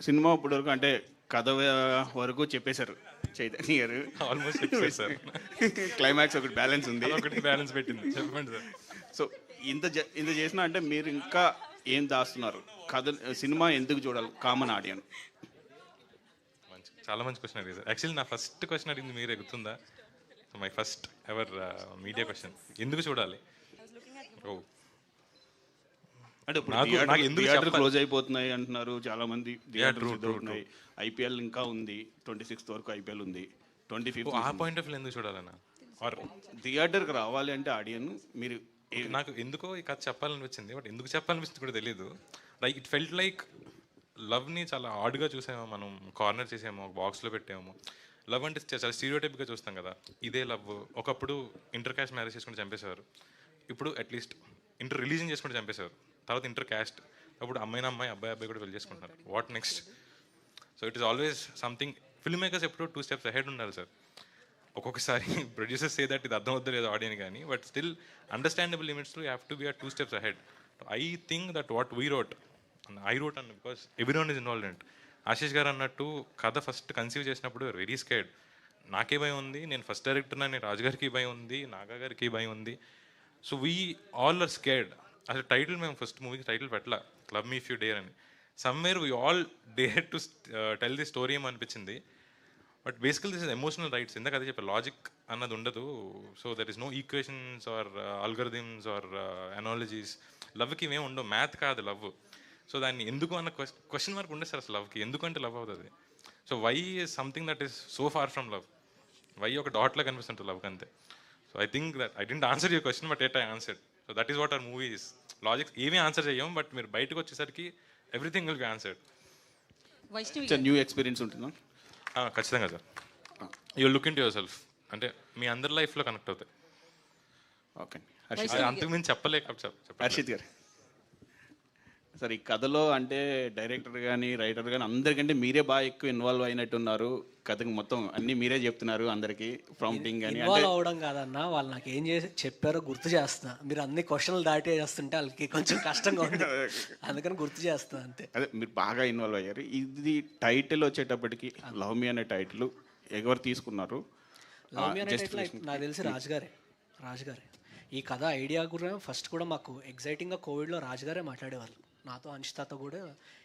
cinema ఇప్పుడు వరకు అంటే కథ వరకు చెప్పేశారు చైతన్య గారు. ఆల్మోస్ట్ చెప్పేశారు. క్లైమాక్స్ ఒకటి బ్యాలెన్స్ ఉంది, ఒకటి బ్యాలెన్స్ పెట్టింది. చెప్పండి సార్. సో ఇంత చేసిన అంటే మీరు ఇంకా ఏం దాస్తున్నారు? కథ సినిమా ఎందుకు చూడాలి కామన్ ఆడియన్? చాలా మంచి క్వశ్చన్ అడిగింది సార్. యాక్చువల్లీ నా ఫస్ట్ క్వశ్చన్ అడిగింది మీరే, గుర్తుందా? So my first ever media question, ఎందుకు చూడాలి? ఓ అంటే థియేటర్ క్లోజ్ అయిపోతున్నాయి అంటున్నారు చాలా మంది. ఐపీఎల్ ఇంకా ఉంది, 26th వరకు ఐపీఎల్ ఉంది, 25th. ఆ పాయింట్ ఆఫ్ వ్యూ ఎందుకు చూడాలన్నా? ఆర్ థియేటర్కి రావాలి అంటే ఆడియన్ మీరు. నాకు ఎందుకో ఈ కథ చెప్పాలనిపించింది, బట్ ఎందుకు చెప్పాలనిపించింది కూడా తెలియదు. లైక్ ఇట్ ఫెల్ట్ లైక్ లవ్ని చాలా ఆడ్గా చూసామో, మనం కార్నర్ చేసామో, ఒక బాక్స్లో పెట్టాము. లవ్ అంటే చాలా స్టీరియోటైప్గా చూస్తాం కదా, ఇదే లవ్. ఒకప్పుడు ఇంటర్ క్యాస్ట్ మ్యారేజ్ చేసుకుంటే చంపేసేవారు, ఇప్పుడు అట్లీస్ట్ ఇంటర్ రిలీజన్ చేసుకుంటే చంపేసేవారు, తర్వాత ఇంటర్ క్యాస్ట్, అప్పుడు అమ్మాయి అబ్బాయి కూడా పెళ్లి చేసుకుంటున్నారు. What next? So it is always something. Film makers ఎప్పుడు 2 steps అహెడ్ ఉండాలి సార్. ఒక్కొక్కసారి ప్రొడ్యూసర్స్ సే దట్ ఇది అర్థం అవుతుంది లేదు ఆడియన్ కానీ, బట్ స్టిల్ అండర్స్టాండబుల్ లిమిట్స్లో you have to be 2 steps ahead. I think that what we wrote, I wrote అన్న because everyone is involved in. Ashish garu అన్నట్టు కథ ఫస్ట్ కన్సీవ్ చేసినప్పుడు వెరీ స్కేర్డ్. నాకే భయం ఉంది, నేను ఫస్ట్ డైరెక్టర్ అని, రాజు గారికి భయం ఉంది, నాగా గారికి భయం ఉంది. So we all are scared. అసలు టైటిల్ మేము ఫస్ట్ మూవీకి టైటిల్ పెట్టలా, love me if you dare అని. Somewhere we all dare to tell the story ఏమో అనిపించింది. బట్ బేసికల్ దిస్ ఇస్ ఎమోషనల్ రైట్స్. ఎందుకు అదే చెప్పారు, లాజిక్ అన్నది ఉండదు. So there is no equations or algorithms or analogies. లవ్కి ఇవేం ఉండవు, మ్యాథ్ కాదు లవ్. సో దాన్ని ఎందుకు అన్న క్వశ్చన్ మార్క్ ఉండదు సార్ అసలు లవ్కి. ఎందుకంటే లవ్ అవుతుంది. So why is something that is so far from love. Why ఒక డాట్లో కనిపిస్తుంటుంది లవ్కి, అంతే. So I think that I didn't answer your question, but at I answered. So that is what our movie is. Logic ఏమీ answer చేయం, but మీరు బయటకు వచ్చేసరికి everything will be answered. New experience ఉంటుందా? ఖచ్చితంగా sir. You look into yourself, అంటే మీ అందరి లైఫ్లో కనెక్ట్ అవుతాయి. ఓకే. అంతకుమించి చెప్పలేక హర్షిత్ గారు సార్, ఈ కథలో అంటే డైరెక్టర్ కానీ రైటర్ కానీ అందరికంటే మీరే బాగా ఎక్కువ ఇన్వాల్వ్ అయినట్టున్నారు. కథకు మొత్తం అన్నీ మీరే చెప్తున్నారు అందరికీ, ప్రాంప్టింగ్ కానీ. ఇన్వాల్వ్ అవడం కాదన్నా, వాళ్ళు నాకు ఏం చేసి చెప్పారో గుర్తు చేస్తున్నా. మీరు అన్ని క్వశ్చన్లు దాటి చేస్తుంటే వాళ్ళకి కొంచెం కష్టంగా ఉంది, అందుకని గుర్తు చేస్తున్నా అంతే. అదే మీరు బాగా ఇన్వాల్వ్ అయ్యారు. ఇది టైటిల్ వచ్చేటప్పటికి లవ్ మీ అనే టైటిల్ ఎవరు తీసుకున్నారు? లవ్ మీ అనే టైటిల్ నాకు తెలిసి రాజుగారే. ఈ కథ ఐడియా కూడా ఫస్ట్ కూడా మాకు ఎగ్జైటింగ్గా కోవిడ్లో రాజుగారే మాట్లాడేవాళ్ళు. నాతో అనిషితాతో కూడా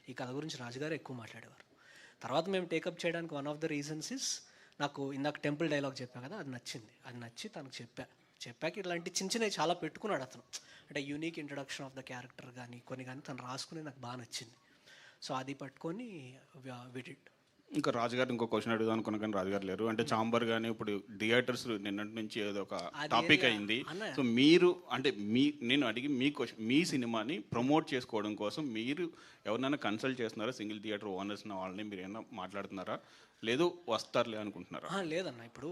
ఈ కథ గురించి రాజుగారే ఎక్కువ మాట్లాడేవారు. తర్వాత మేము టేకప్ చేయడానికి one of the reasons is, నాకు ఇందాక టెంపుల్ డైలాగ్ చెప్పాను కదా, అది నచ్చింది. అది నచ్చి తనకు చెప్పాక ఇలాంటి చిన్న చిన్నవి చాలా పెట్టుకున్నాడు అతను. అంటే unique introduction of the character కానీ కొన్ని కానీ తను రాసుకుని నాకు బాగా నచ్చింది. సో అది పట్టుకొని విడిడ్. ఇంకా రాజుగారు ఇంకో క్వశ్చన్ అడుగుదాం అనుకున్నా కానీ రాజుగారు లేరు. అంటే చాంబర్ కానీ ఇప్పుడు థియేటర్స్ నిన్నటి నుంచి ఏదో ఒక టాపిక్ అయింది. సో మీరు అంటే నేను అడిగి మీ క్వశ్చన్, మీ సినిమాని ప్రమోట్ చేసుకోవడం కోసం మీరు ఎవరినైనా కన్సల్ట్ చేస్తున్నారా? సింగిల్ థియేటర్ ఓనర్స్ వాళ్ళని మీరు ఏమైనా మాట్లాడుతున్నారా? లేదు వస్తారులే అనుకుంటున్నారా? లేదన్న, ఇప్పుడు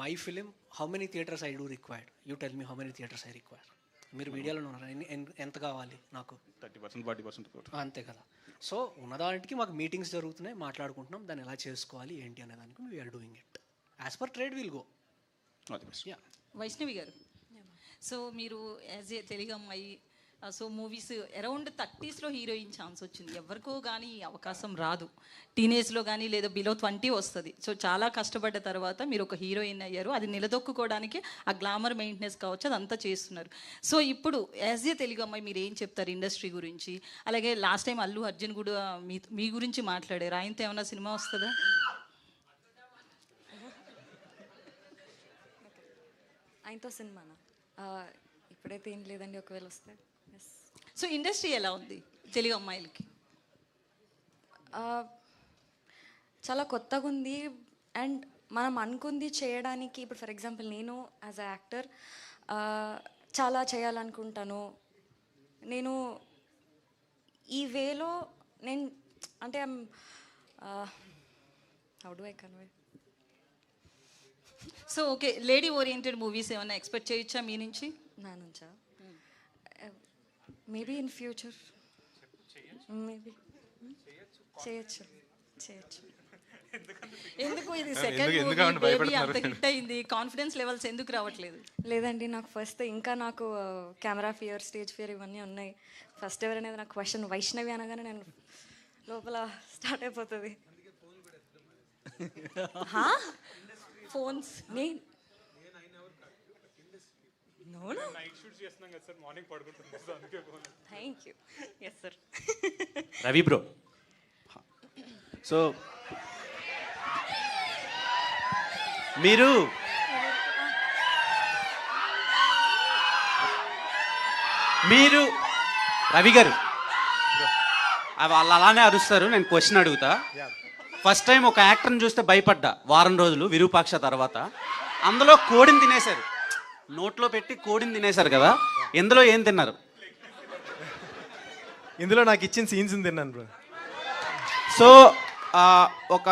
my film how many theatres I do required, you tell me how many theatres I require. మీరు మీడియాలో ఉన్నారు, ఎంత కావాలి నాకు? 30%, 40%. అంతే కదా. సో ఉన్నదానికి మాకు మీటింగ్స్ జరుగుతున్నాయి, మాట్లాడుకుంటున్నాం దాన్ని ఎలా చేసుకోవాలి ఏంటి అనే దానికి we are doing it as per trade will go. Vaishnavi garu, so మీరు యాజ్ ఏ తెలుగు అమ్మాయి, సో మూవీస్ అరౌండ్ 30sలో హీరోయిన్ ఛాన్స్ వచ్చింది. ఎవరికో కానీ అవకాశం రాదు. టీనేజ్లో కానీ లేదా బిలో 20 వస్తుంది. సో చాలా కష్టపడ్డ తర్వాత మీరు ఒక హీరోయిన్ అయ్యారు. అది నిలదొక్కుకోవడానికి ఆ గ్లామర్ మెయింటెనెన్స్ కావచ్చు, అదంతా చేస్తున్నారు. సో ఇప్పుడు యాజ్ ఏ తెలుగు అమ్మాయి మీరు ఏం చెప్తారు ఇండస్ట్రీ గురించి? అలాగే లాస్ట్ టైం అల్లు అర్జున్ కూడా మీ గురించి మాట్లాడారు. ఆయనతో ఏమైనా సినిమా వస్తుందా? ఆయనతో సినిమానా? ఇప్పుడైతే ఏం లేదండి, ఒకవేళ వస్తే. సో ఇండస్ట్రీ ఎలా ఉంది తెలుగు అమ్మాయిలకి? చాలా కొత్తగా ఉంది. అండ్ మనం అనుకుంది చేయడానికి, ఇప్పుడు ఫర్ ఎగ్జాంపుల్ నేను యాజ్ అ యాక్టర్ చాలా చేయాలనుకుంటాను. నేను ఈ వేలో నేను అంటే how do I convey. So okay, lady oriented movies ఏమైనా ఎక్స్పెక్ట్ చేయొచ్చా మీ నుంచి? నా నుంచా? మేబీ ఇన్ ఫ్యూచర్ మేబీ చేయొచ్చు. ఎందుకు ఇది సెకండ్ మూవీ బేబీ అంత హిట్ అయింది, కాన్ఫిడెన్స్ లెవెల్స్ ఎందుకు రావట్లేదు? లేదండి, నాకు ఫస్ట్ ఇంకా నాకు కెమెరా ఫియర్, స్టేజ్ ఫియర్ ఇవన్నీ ఉన్నాయి. ఫస్ట్ ఎవరనేది నాకు క్వశ్చన్ వైష్ణవి అనగానే నేను లోపల స్టార్ట్ అయిపోతుంది. Phones thank you. Yes sir. Ravi bro, so మీరు రవి గారు వాళ్ళు అలానే అరుస్తారు. నేను క్వశ్చన్ అడుగుతా. ఫస్ట్ టైం ఒక యాక్టర్ని చూస్తే భయపడ్డా వారం రోజులు విరూపాక్ష తర్వాత. అందులో కోడిని తినేశారు, నోట్లో పెట్టి కోడిని తినేశారు కదా, ఎందులో ఏం తిన్నారు? ఇందులో నాకు ఇచ్చిన సీన్స్ తిన్నాను బ్రో. సో ఒక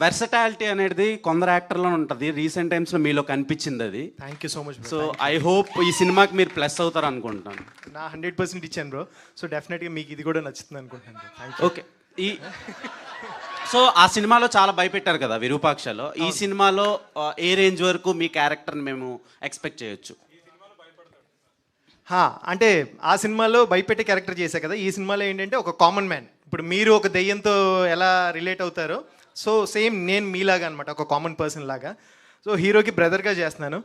వెర్సటాలిటీ అనేది కొందరు యాక్టర్లో ఉంటుంది. రీసెంట్ టైమ్స్లో మీలో కనిపించింది అది. Thank you so much. So I hope ఈ సినిమాకి మీరు ప్లస్ అవుతారు అనుకుంటున్నాను. నా 100% ఇచ్చాను బ్రో. సో డెఫినెట్గా మీకు ఇది కూడా నచ్చుతుంది అనుకుంటున్నాను. ఓకే, సో ఆ సినిమాలో చాలా భయపెట్టారు కదా విరూపాక్షలో. ఈ సినిమాలో ఏ రేంజ్ వరకు మీ క్యారెక్టర్ని మేము ఎక్స్పెక్ట్ చేయొచ్చు? అంటే ఆ సినిమాలో భయపెట్టే క్యారెక్టర్ చేశా కదా, ఈ సినిమాలో ఏంటంటే ఒక కామన్ మ్యాన్. ఇప్పుడు మీరు ఒక దెయ్యంతో ఎలా రిలేట్ అవుతారో, సో సేమ్ నేను మీలాగా అనమాట, ఒక కామన్ పర్సన్ లాగా. సో హీరోకి బ్రదర్గా చేస్తున్నాను.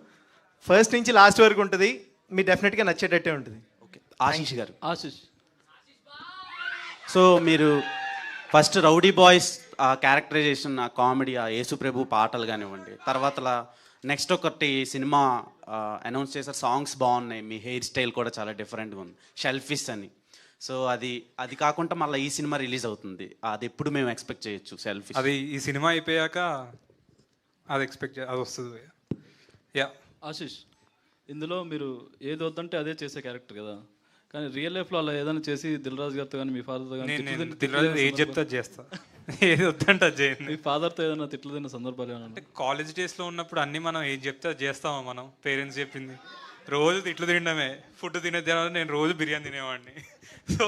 ఫస్ట్ నుంచి లాస్ట్ వరకు ఉంటుంది, మీరు డెఫినెట్గా నచ్చేటట్టే ఉంటుంది. ఓకే, ఆశీష్ గారు. సో మీరు ఫస్ట్ రౌడీ బాయ్స్ ఆ క్యారెక్టరైజేషన్, ఆ కామెడీ, ఆ యేసుప్రభు పాటలు కానివ్వండి, తర్వాత నెక్స్ట్ ఒకటి సినిమా అనౌన్స్ చేశారు, సాంగ్స్ బాగున్నాయి, మీ హెయిర్ స్టైల్ కూడా చాలా డిఫరెంట్గా ఉంది, షెల్ఫిష్ అని. సో అది కాకుండా మళ్ళీ ఈ సినిమా రిలీజ్ అవుతుంది, అది ఎప్పుడు మేము ఎక్స్పెక్ట్ చేయొచ్చు? షెల్ఫిష్ అది ఈ సినిమా అయిపోయాక అది అది వస్తుంది. యా ఆశీష్, ఇందులో మీరు ఏది వద్దంటే అదే చేసే క్యారెక్టర్ కదా, కానీ రియల్ లైఫ్లో అలా ఏదైనా చేసి దిల్ రాజు గారితో కానీ మీ ఫాదర్తో కానీ ఏది చెప్తా చేస్తా, ఏది వద్దంటే అది చేయండి. మీ ఫాదర్తో ఏదైనా తిట్లదిన్న సందర్భాలు ఏమన్నా? అంటే కాలేజ్ డేస్లో ఉన్నప్పుడు అన్నీ మనం ఏది చెప్తే అది చేస్తామా మనం, పేరెంట్స్ చెప్పింది. రోజు తిట్లు తినడమే, ఫుడ్ తినేది నేను రోజు బిర్యానీ తినేవాడిని. సో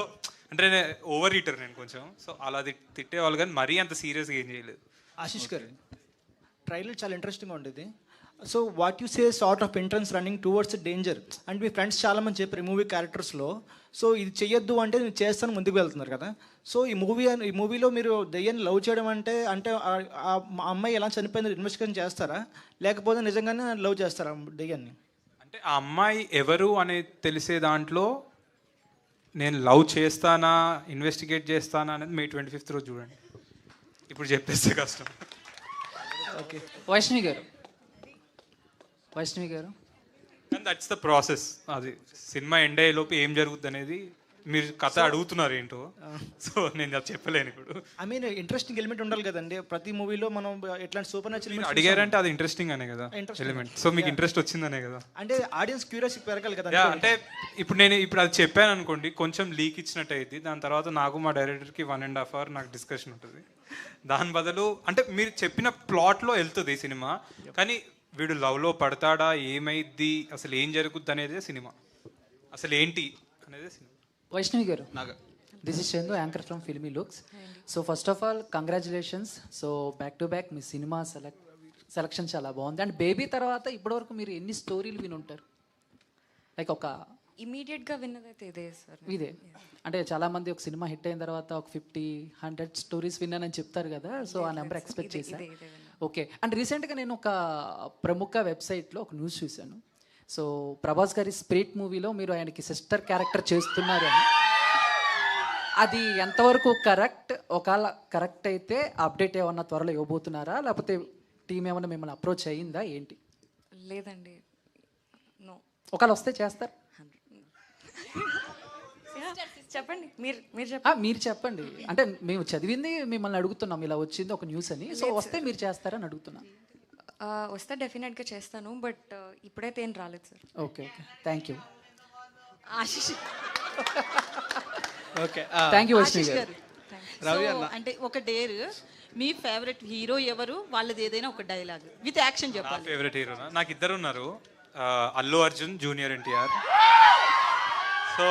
అంటే నేను ఓవర్ ఈటర్ నేను కొంచెం. సో అలా తిట్టేవాళ్ళు కానీ మరీ అంత సీరియస్గా ఏం చేయలేదు. ఆశిష్ గారు, ట్రైలర్ చాలా ఇంట్రెస్టింగ్గా ఉండేది. So what you say sort of entrance running towards danger and me friends చాలామంది చెప్పారు ఈ మూవీ క్యారెక్టర్స్లో. సో ఇది చెయ్యొద్దు అంటే నేను చేస్తాను ముందుకు వెళ్తున్నారు కదా. సో ఈ మూవీలో మీరు దెయ్యాన్ని లవ్ చేయడం అంటే ఆ అమ్మాయి ఎలా చనిపోయింది ఇన్వెస్టిగేషన్ చేస్తారా, లేకపోతే నిజంగానే లవ్ చేస్తారా దెయ్యాన్ని? అంటే ఆ అమ్మాయి ఎవరు అనేది తెలిసే దాంట్లో నేను లవ్ చేస్తానా ఇన్వెస్టిగేట్ చేస్తానా అనేది May 25th రోజు చూడండి. ఇప్పుడు చెప్పేస్తే కష్టం. ఓకే. వైష్ణవి గారు అండ్ దట్స్ ద ప్రాసెస్. అది సినిమా ఎండ్ అయ్యే లోపు ఏం జరుగుద్ది అనేది మీరు కథ అడుగుతున్నారు ఏంటో, సో నేను అది చెప్పలేను ఇప్పుడు. ఐ మీన్ ఇంట్రెస్టింగ్ ఎలిమెంట్ ఉండాలి కదండి ప్రతి మూవీలో. మనం ఎట్లాంటి సూపర్ న్యాచురల్ అడిగారంటే అది ఇంట్రెస్టింగ్ అనే కదా ఎలిమెంట్. సో మీకు ఇంట్రెస్ట్ వచ్చిందనే కదా. అంటే ఆడియన్స్ క్యూరియాసిటీ పెరగాలి కదా. అంటే ఇప్పుడు అది చెప్పాను అనుకోండి, కొంచెం లీక్ ఇచ్చినట్టు అయింది. దాని తర్వాత నాకు మా డైరెక్టర్కి 1.5 hour నాకు డిస్కషన్ ఉంటుంది. దాని బదులు అంటే మీరు చెప్పిన ప్లాట్లో వెళ్తుంది సినిమా, కానీ వీడు లవ్లో పడతాడా, ఏమైద్ది, అసలు ఏం జరుగుద్ది అనేది సినిమా, అసలు ఏంటి అనేది సినిమా. వైష్ణవి గారు, this is Chandu, anchor from filmy looks. So first of all congratulations. So back to back me cinema selection చాలా బాగుంది. అండ్ బేబీ తర్వాత ఇప్పటివరకు మీరు ఎన్ని స్టోరీలు విని ఉంటారు? లైక్ ఒక ఇమీడియట్గా విన్నదైతే ఇదే సార్. ఇదే అంటే చాలామంది ఒక సినిమా హిట్ అయిన తర్వాత ఒక 50-100 స్టోరీస్ విన్నానని చెప్తారు కదా. సో ఆ నెంబర్ ఎక్స్పెక్ట్ చేశాను. ఓకే. అండ్ రీసెంట్గా నేను ఒక ప్రముఖ వెబ్సైట్లో ఒక న్యూస్ చూశాను. సో ప్రభాస్ గారి స్పిరిట్ మూవీలో మీరు ఆయనకి సిస్టర్ క్యారెక్టర్ చేస్తున్నారు అని. అది ఎంతవరకు కరెక్ట్? ఒకవేళ కరెక్ట్ అయితే అప్డేట్ ఏమన్నా త్వరలో ఇవ్వబోతున్నారా, లేకపోతే టీం ఏమన్నా మిమ్మల్ని అప్రోచ్ అయ్యిందా ఏంటి? లేదండి, నో. ఒకవేళ వస్తే చేస్తారు? చెప్పండి, మీరు మీరు చెప్పండి. అంటే మేము చదివింది మిమ్మల్ని అడుగుతున్నాం, ఇలా వచ్చింది ఒక న్యూస్ అని. సో వస్తే మీరు చేస్తారని అడుగుతున్నాం. వస్తే డెఫినెట్గా చేస్తాను, బట్ ఇప్పుడైతే ఏం రాలేదు sir. Okay okay, thank you. Ashish okay, thank you Vaishnavi గారు. రవి అన్న, అంటే ఒక డేర్, మీ ఫేవరెట్ హీరో ఎవరు, వాళ్ళది ఏదైనా ఒక డైలాగ్ విత్ యాక్షన్ చెప్పాలి. ఫేవరెట్ హీరోనా? నాకు ఇద్దరు ఉన్నారు, అల్లు అర్జున్, జూనియర్ ఎన్టీఆర్. సో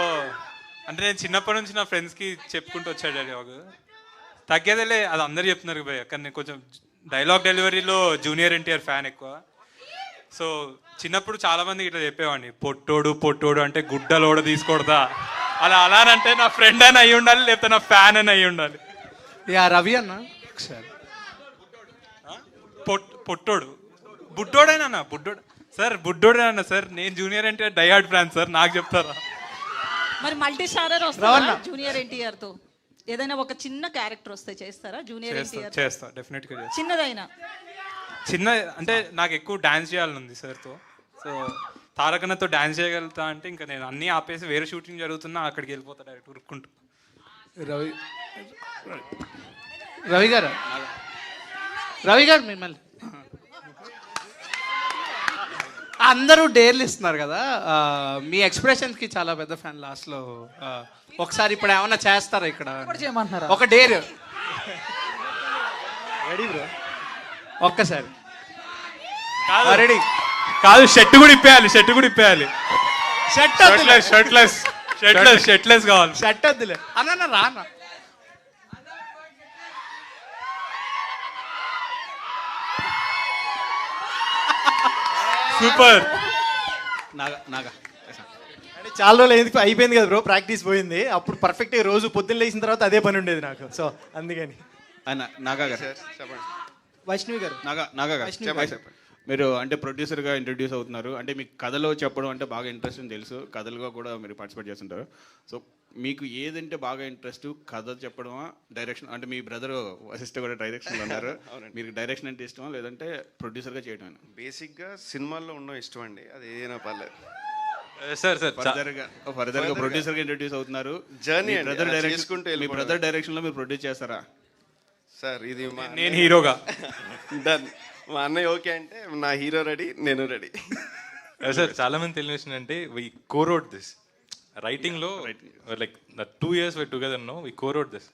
అంటే నేను చిన్నప్పటి నుంచి నా ఫ్రెండ్స్కి చెప్పుకుంటూ వచ్చాడు డైలాగ్. తగ్గేదేలే, అది అందరు చెప్తున్నారు భయ్య, కానీ నేను కొంచెం డైలాగ్ డెలివరీలో జూనియర్ ఎన్టీఆర్ ఫ్యాన్ ఎక్కువ. సో చిన్నప్పుడు చాలామంది ఇట్లా చెప్పేవాడిని, పొట్టోడు అంటే గుడ్డలోడ తీసుకోడదా, అలానంటే నా ఫ్రెండ్ అని అయి ఉండాలి, లేకపోతే నా ఫ్యాన్ అని అయి ఉండాలి. రవి అన్న పొట్టోడు బుడ్డోడేనా? బుడ్డోడేనా సార్? నేను junior NTR diehard fan sir, నాకు చెప్తారా? మరి మల్టీ స్టారర్ వస్తారా జూనియర్ ఎన్టీఆర్ తో? ఏదైనా ఒక చిన్న క్యారెక్టర్ వస్తే చేస్తారా జూనియర్ ఎన్టీఆర్? చేస్తా, డెఫినెట్గా చేస్తా. చిన్నదైనా అంటే నాకు ఎక్కువ డాన్స్ చేయాలని ఉంది సార్తో. సో తారకన్నతో డాన్స్ చేయగలుగుతా అంటే ఇంకా నేను అన్నీ ఆపేసి వేరే షూటింగ్ జరుగుతున్నా అక్కడికి వెళ్ళిపోతా డైరెక్ట్ ఉరుక్కుంటూ. రవి గారు మిమ్మల్ని అందరూ డేర్లు ఇస్తున్నారు కదా, మీ ఎక్స్ప్రెషన్స్కి చాలా పెద్ద ఫ్యాన్. లాస్ట్లో ఒకసారి ఇప్పుడు ఏమన్నా చేస్తారా ఇక్కడ? ఒక డేర్ రెడీ బ్రో, ఒక్కసారి రెడీ కాదు, షర్ట్ కూడా ఇప్పేయాలి. షర్ట్లెస్ కావాలి. షర్ట్ వద్దులే అన్న, రానా? సూపర్. అంటే చాలా రోజులు అయిపోయింది కదా బ్రో, ప్రాక్టీస్ పోయింది. అప్పుడు పర్ఫెక్ట్గా రోజు పొద్దున్న లేచిన తర్వాత అదే పని ఉండేది నాకు. సో అందుకని వైష్ణవి గారు, మీరు అంటే ప్రొడ్యూసర్గా ఇంట్రడ్యూస్ అవుతున్నారు, అంటే మీకు కథలో చెప్పడం అంటే బాగా ఇంట్రెస్ట్ అని తెలుసు, కథలుగా కూడా మీరు పార్టిసిపేట్ చేస్తుంటారు. సో మీకు ఏదంటే బాగా ఇంట్రెస్ట్, కథ చెప్పడమా, డైరెక్షన్? అంటే మీ బ్రదర్ వశిష్ఠ కూడా డైరెక్షన్లో ఉన్నారు, మీకు డైరెక్షన్ అంటే ఇష్టమా లేదంటే ప్రొడ్యూసర్గా చేయడం? బేసిక్గా సినిమాల్లో ఉన్న ఇష్టం అండి, అది ఏదైనా పర్లేదు సార్. ఫర్దర్గా ప్రొడ్యూసర్గా ఇంట్రడ్యూస్ అవుతున్నారు, జర్నీ బ్రదర్ డైరెక్షన్, మీ బ్రదర్ డైరెక్షన్లో మీరు ప్రొడ్యూస్ చేస్తారా? సార్ ఇది నేను హీరోగా డన్, మా అన్నయ్య ఓకే అంటే నా హీరో రెడీ, నేను రెడీ. సార్ చాలా మంది తెలియని విషయం అంటే వి కోరోడ్ దిస్ రైటింగ్లో, like 2 years we're together now, we co-wrote this.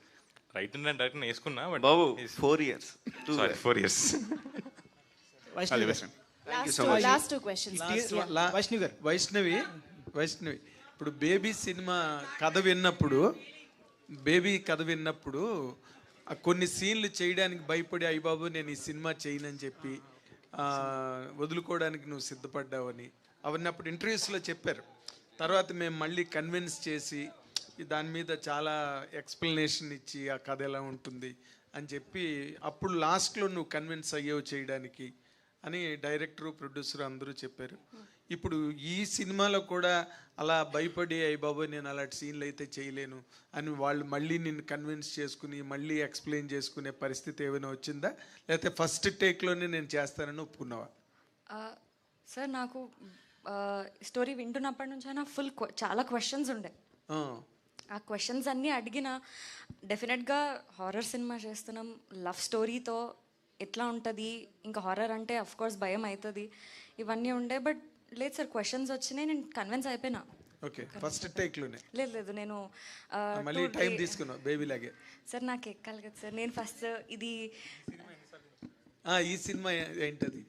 Writing and direction వేసుకున్నా, బట్ బాబు 4 years. Sorry, 4 years. Last two questions Vaishnavi ఇప్పుడు బేబీ సినిమా కథ విన్నప్పుడు ఆ కొన్ని సీన్లు చేయడానికి భయపడి అయ్యబాబు నేను ఈ సినిమా చేయనని చెప్పి వదులుకోవడానికి నువ్వు సిద్ధపడ్డావని అవన్నీ అప్పుడు ఇంటర్వ్యూస్లో చెప్పారు. తర్వాత మేము మళ్ళీ కన్విన్స్ చేసి దాని మీద చాలా ఎక్స్ప్లెనేషన్ ఇచ్చి ఆ కథ ఎలా ఉంటుంది అని చెప్పి అప్పుడు లాస్ట్లో నువ్వు కన్విన్స్ అయ్యేవు చేయడానికి అని డైరెక్టరు ప్రొడ్యూసర్ అందరూ చెప్పారు. ఇప్పుడు ఈ సినిమాలో కూడా అలా భయపడి అయ్యి బాబోయ్ నేను అలాంటి సీన్లు అయితే చేయలేను అని వాళ్ళు మళ్ళీ నిన్ను కన్విన్స్ చేసుకుని మళ్ళీ ఎక్స్ప్లెయిన్ చేసుకునే పరిస్థితి ఏమైనా వచ్చిందా, లేకపోతే ఫస్ట్ టేక్లోనే నేను చేస్తానని ఒప్పుకున్నావా? సార్ నాకు స్టోరీ వింటున్నప్పటి నుంచి అయినా చాలా క్వశ్చన్స్ ఉండే. ఆ క్వశ్చన్స్ అన్నీ అడిగిన డెఫినెట్గా హారర్ సినిమా చేస్తున్నాం, లవ్ స్టోరీతో ఎట్లా ఉంటుంది, ఇంకా హారర్ అంటే అఫ్కోర్స్ భయం అవుతుంది, ఇవన్నీ ఉండే. బట్ లేదు సార్, క్వశ్చన్స్ వచ్చినాయి, నేను కన్విన్స్ అయిపోయినా. ఓకే, ఫస్ట్ టేక్లోనే? లేదు నేను మళ్ళీ టైం తీసుకున్నావు బేబీ లాగే. సార్ నాకు ఎక్కాలి కదా సార్, నేను ఫస్ట్ ఇది ఈ సినిమా ఏంటది?